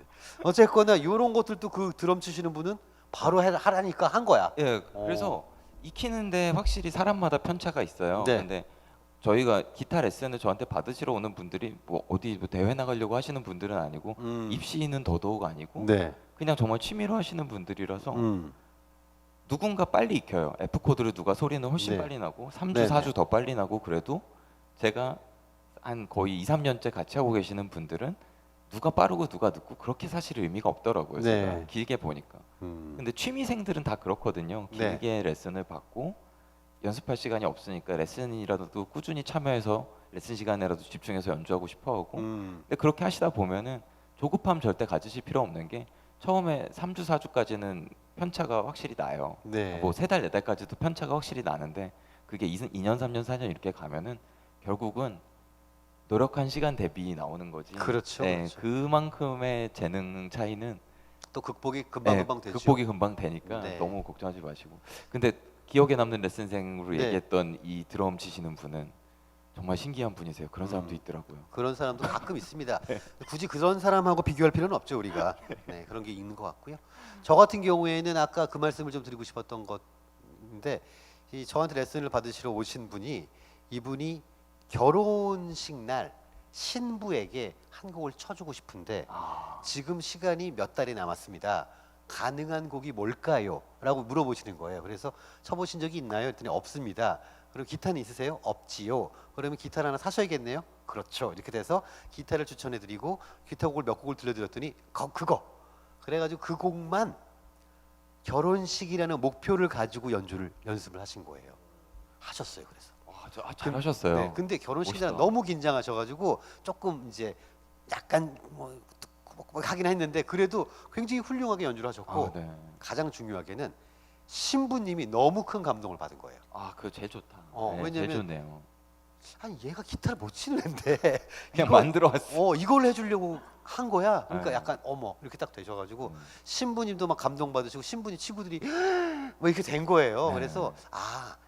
어쨌거나 이런 것들도 그 드럼 치시는 분은 바로 하라니까 한 거야. 예, 그래서 익히는데 확실히 사람마다 편차가 있어요. 네. 근데 저희가 기타 레슨을 저한테 받으시러 오는 분들이 뭐 어디 뭐 대회 나가려고 하시는 분들은 아니고 입시는 더더욱 아니고 네. 그냥 정말 취미로 하시는 분들이라서 음. 누군가 빨리 익혀요. F 코드를 누가 소리는 훨씬 네. 빨리 나고 3주 네, 4주 네. 더 빨리 나고 그래도 제가 한 거의 2, 3년째 같이 하고 계시는 분들은 누가 빠르고 누가 늦고 그렇게 사실 의미가 없더라고요. 네. 제가 길게 보니까. 근데 취미생들은 다 그렇거든요. 네. 길게 레슨을 받고 연습할 시간이 없으니까 레슨이라도 꾸준히 참여해서 레슨 시간에라도 집중해서 연주하고 싶어하고 근데 그렇게 하시다 보면은 조급함 절대 가지실 필요 없는 게 처음에 3주 4주까지는 편차가 확실히 나요. 네. 뭐 3달 4달까지도 편차가 확실히 나는데 그게 2년 3년 4년 이렇게 가면은 결국은 노력한 시간 대비 나오는 거지. 그렇죠, 네, 그렇죠. 그만큼의 재능 차이는 또 극복이 금방 되죠. 극복이 금방 되니까 네. 너무 걱정하지 마시고. 근데 기억에 남는 레슨생으로 네. 얘기했던 이 드럼 치시는 분은 정말 신기한 분이세요. 그런 사람도 있더라고요. 그런 사람도 가끔 있습니다. 굳이 그런 사람하고 비교할 필요는 없죠 우리가. 네, 그런 게 있는 것 같고요. 저 같은 경우에는 아까 그 말씀을 좀 드리고 싶었던 건데 이 저한테 레슨을 받으시러 오신 분이 이분이 결혼식 날 신부에게 한 곡을 쳐주고 싶은데 지금 시간이 몇 달이 남았습니다. 가능한 곡이 뭘까요? 라고 물어보시는 거예요. 그래서 쳐보신 적이 있나요? 했더니 없습니다. 그럼 기타는 있으세요? 없지요. 그러면 기타를 하나 사셔야겠네요. 그렇죠. 이렇게 돼서 기타를 추천해드리고 기타 곡을 몇 곡을 들려드렸더니 그거. 그래가지고 그 곡만 결혼식이라는 목표를 가지고 연습을 하신 거예요. 하셨어요. 그래서. 잘하셨어요. 네, 근데 결혼식이라 멋있다. 너무 긴장하셔가지고 조금 이제 약간 뭐 하긴 했는데 그래도 굉장히 훌륭하게 연주를 하셨고 네. 가장 중요하게는 신부님이 너무 큰 감동을 받은 거예요. 그거 제일 좋다. 왜냐면 제일 좋네요. 아니 얘가 기타를 못 치는 앤데 그냥 이걸- 만들어 왔어. 이걸 해주려고 한 거야. 그러니까 네. 약간 어머 이렇게 딱 되셔가지고 음. 신부님도 막 감동받으시고 신부님 친구들이 뭐 이렇게 된 거예요. 네. 그래서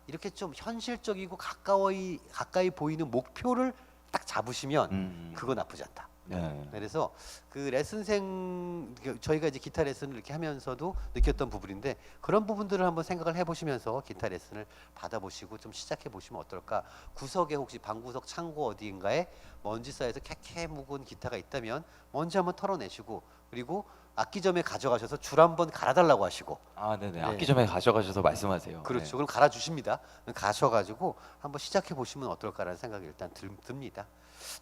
이렇게 좀 현실적이고 가까이 보이는 목표를 딱 잡으시면 그거 나쁘지 않다. 네. 그래서 그 레슨생 저희가 이제 기타 레슨을 이렇게 하면서도 느꼈던 부분인데 그런 부분들을 한번 생각을 해보시면서 기타 레슨을 받아보시고 좀 시작해 보시면 어떨까. 구석에 혹시 방구석 창고 어디인가에 먼지 쌓여서 캐캐 묵은 기타가 있다면 먼지 한번 털어내시고 그리고 악기점에 가져가셔서 줄 한번 갈아달라고 하시고 네네. 네. 악기점에 가져가셔서 말씀하세요. 그렇죠. 네. 그럼 갈아주십니다. 가셔가지고 한번 시작해 보시면 어떨까라는 생각이 일단 듭니다.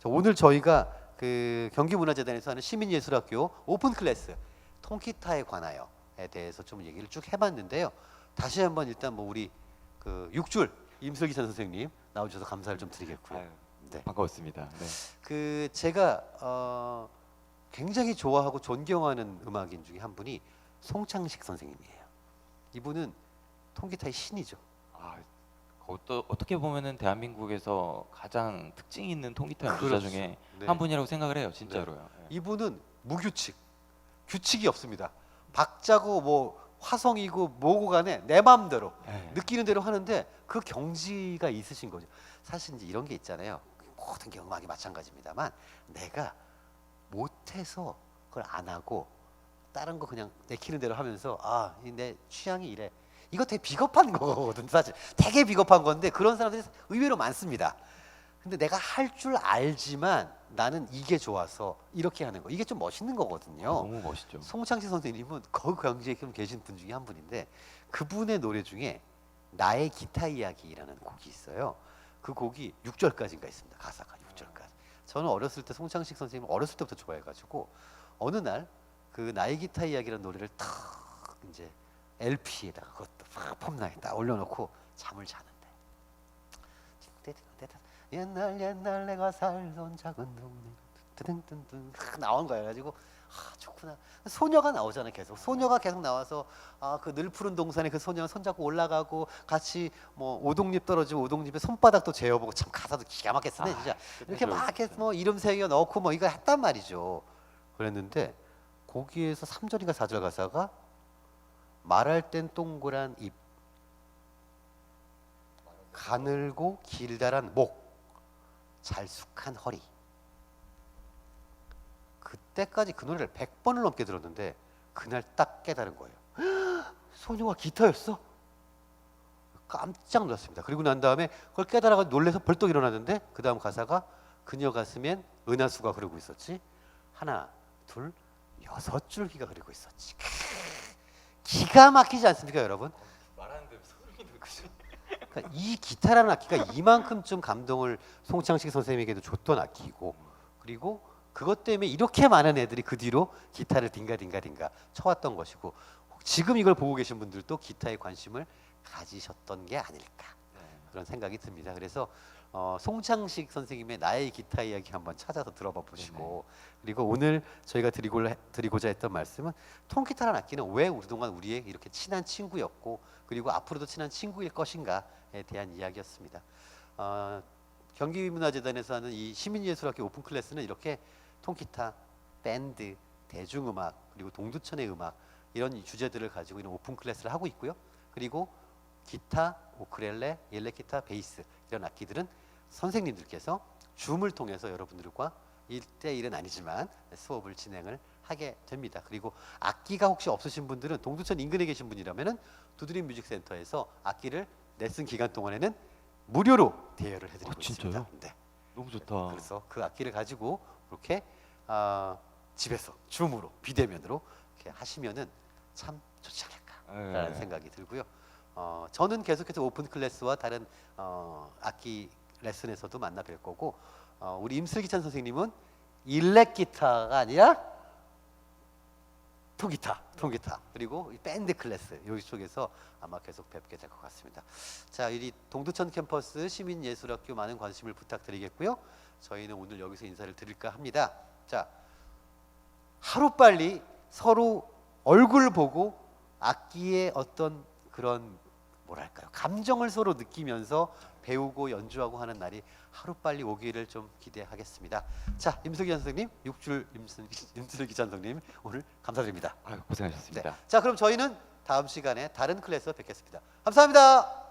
자, 오늘 저희가 그 경기문화재단에서 하는 시민예술학교 오픈 클래스 통기타에 관하여에 대해서 좀 얘기를 쭉 해봤는데요. 다시 한번 일단 뭐 우리 그 6줄 임슬기찬 선생님 나오셔서 감사를 좀 드리겠고요. 아유, 네. 반가웠습니다. 네. 그 제가 굉장히 좋아하고 존경하는 음악인 중에 한 분이 송창식 선생님이에요. 이분은 통기타의 신이죠. 어떻게 보면은 대한민국에서 가장 특징 있는 통기타 연주자 그렇죠. 중에 네. 한 분이라고 생각을 해요, 진짜로요. 네. 이분은 무규칙, 규칙이 없습니다. 박자고 뭐 화성이고 뭐고 간에 내 마음대로 네. 느끼는 대로 하는데 그 경지가 있으신 거죠. 사실 이제 이런 게 있잖아요. 모든 게 음악이 마찬가지입니다만 내가 못해서 그걸 안 하고 다른 거 그냥 내키는 대로 하면서 내 취향이 이래. 이거 되게 비겁한 거거든 사실. 되게 비겁한 건데 그런 사람들이 의외로 많습니다. 근데 내가 할 줄 알지만 나는 이게 좋아서 이렇게 하는 거 이게 좀 멋있는 거거든요. 너무 멋있죠. 송창식 선생님은 그 경지에 계신 분 중에 한 분인데 그분의 노래 중에 나의 기타 이야기라는 곡이 있어요. 그 곡이 6절까지인가 있습니다. 가사가 6절까지. 저는 어렸을 때 송창식 선생님 어렸을 때부터 좋아해가지고 어느 날 그 나의 기타 이야기라는 노래를 탁 이제 LP에다가 그것도 팍 폼나게 딱 올려놓고 잠을 자는데 옛날 내가 살던 작은 동네 뜨등뜨등 나온 거야. 가지고 좋구나. 소녀가 나오잖아요. 계속 소녀가 계속 나와서 그 늘 푸른 동산에 그 소녀 손잡고 올라가고 같이 뭐 오동잎 떨어지고 오동잎에 손바닥도 재어보고 참 가사도 기가 막히게 쓰네 진짜. 이렇게 막 이렇게 뭐 이름 새겨 넣고 뭐 이거 했단 말이죠. 그랬는데 거기에서 3절인가 4절 가사가 말할 땐 동그란 입 가늘고 길다란 목 잘숙한 허리. 그때까지 그 노래를 100번을 넘게 들었는데 그날 딱 깨달은 거예요. 소녀가 기타였어? 깜짝 놀랐습니다. 그리고 난 다음에 그걸 깨달아가 놀래서 벌떡 일어났는데 그 다음 가사가 그녀 가슴엔 은하수가 흐르고 있었지. 하나, 둘, 6줄기가 흐르고 있었지. 기가 막히지 않습니까, 여러분? 말하는데 소름이 돋지. 그러니까 이 기타라는 악기가 이만큼쯤 감동을 송창식 선생님에게도 줬던 악기이고 그리고 그것 때문에 이렇게 많은 애들이 그 뒤로 기타를 딩가딩가딩가 쳐왔던 것이고 지금 이걸 보고 계신 분들도 기타에 관심을 가지셨던 게 아닐까 그런 생각이 듭니다. 그래서 송창식 선생님의 나의 기타 이야기 한번 찾아서 들어봐 보시고 그리고 오늘 저희가 드리고자 했던 말씀은 통기타라는 악기는 왜 그동안 우리의 이렇게 친한 친구였고 그리고 앞으로도 친한 친구일 것인가에 대한 이야기였습니다. 경기문화재단에서 하는 이 시민예술학교 오픈 클래스는 이렇게 통기타, 밴드, 대중음악 그리고 동두천의 음악 이런 주제들을 가지고 있는 오픈 클래스를 하고 있고요. 그리고 기타, 우쿨렐레, 일렉기타, 베이스 이런 악기들은 선생님들께서 줌을 통해서 여러분들과 1대1은 아니지만 수업을 진행을 하게 됩니다. 그리고 악기가 혹시 없으신 분들은 동두천 인근에 계신 분이라면은 두드림 뮤직센터에서 악기를 레슨 기간 동안에는 무료로 대여를 해드리고 진짜요? 있습니다. 네. 너무 좋다. 그래서 그 악기를 가지고 이렇게 집에서 줌으로 비대면으로 이렇게 하시면은 참 좋지 않을까라는 생각이 들고요. 저는 계속해서 오픈 클래스와 다른 악기 레슨에서도 만나 뵐 거고 우리 임슬기찬 선생님은 일렉 기타가 아니라 통기타 그리고 이 밴드 클래스 여기 쪽에서 아마 계속 뵙게 될 것 같습니다. 자, 이 동두천 캠퍼스 시민예술학교 많은 관심을 부탁드리겠고요. 저희는 오늘 여기서 인사를 드릴까 합니다. 자, 하루빨리 서로 얼굴 보고 악기의 어떤 그런 뭐랄까요, 감정을 서로 느끼면서 배우고 연주하고 하는 날이 하루빨리 오기를 좀 기대하겠습니다. 자, 임슬기 선생님, 육줄 임슬기 선생님 오늘 감사드립니다. 아유, 고생하셨습니다. 자, 그럼 저희는 다음 시간에 다른 클래스로 뵙겠습니다. 감사합니다.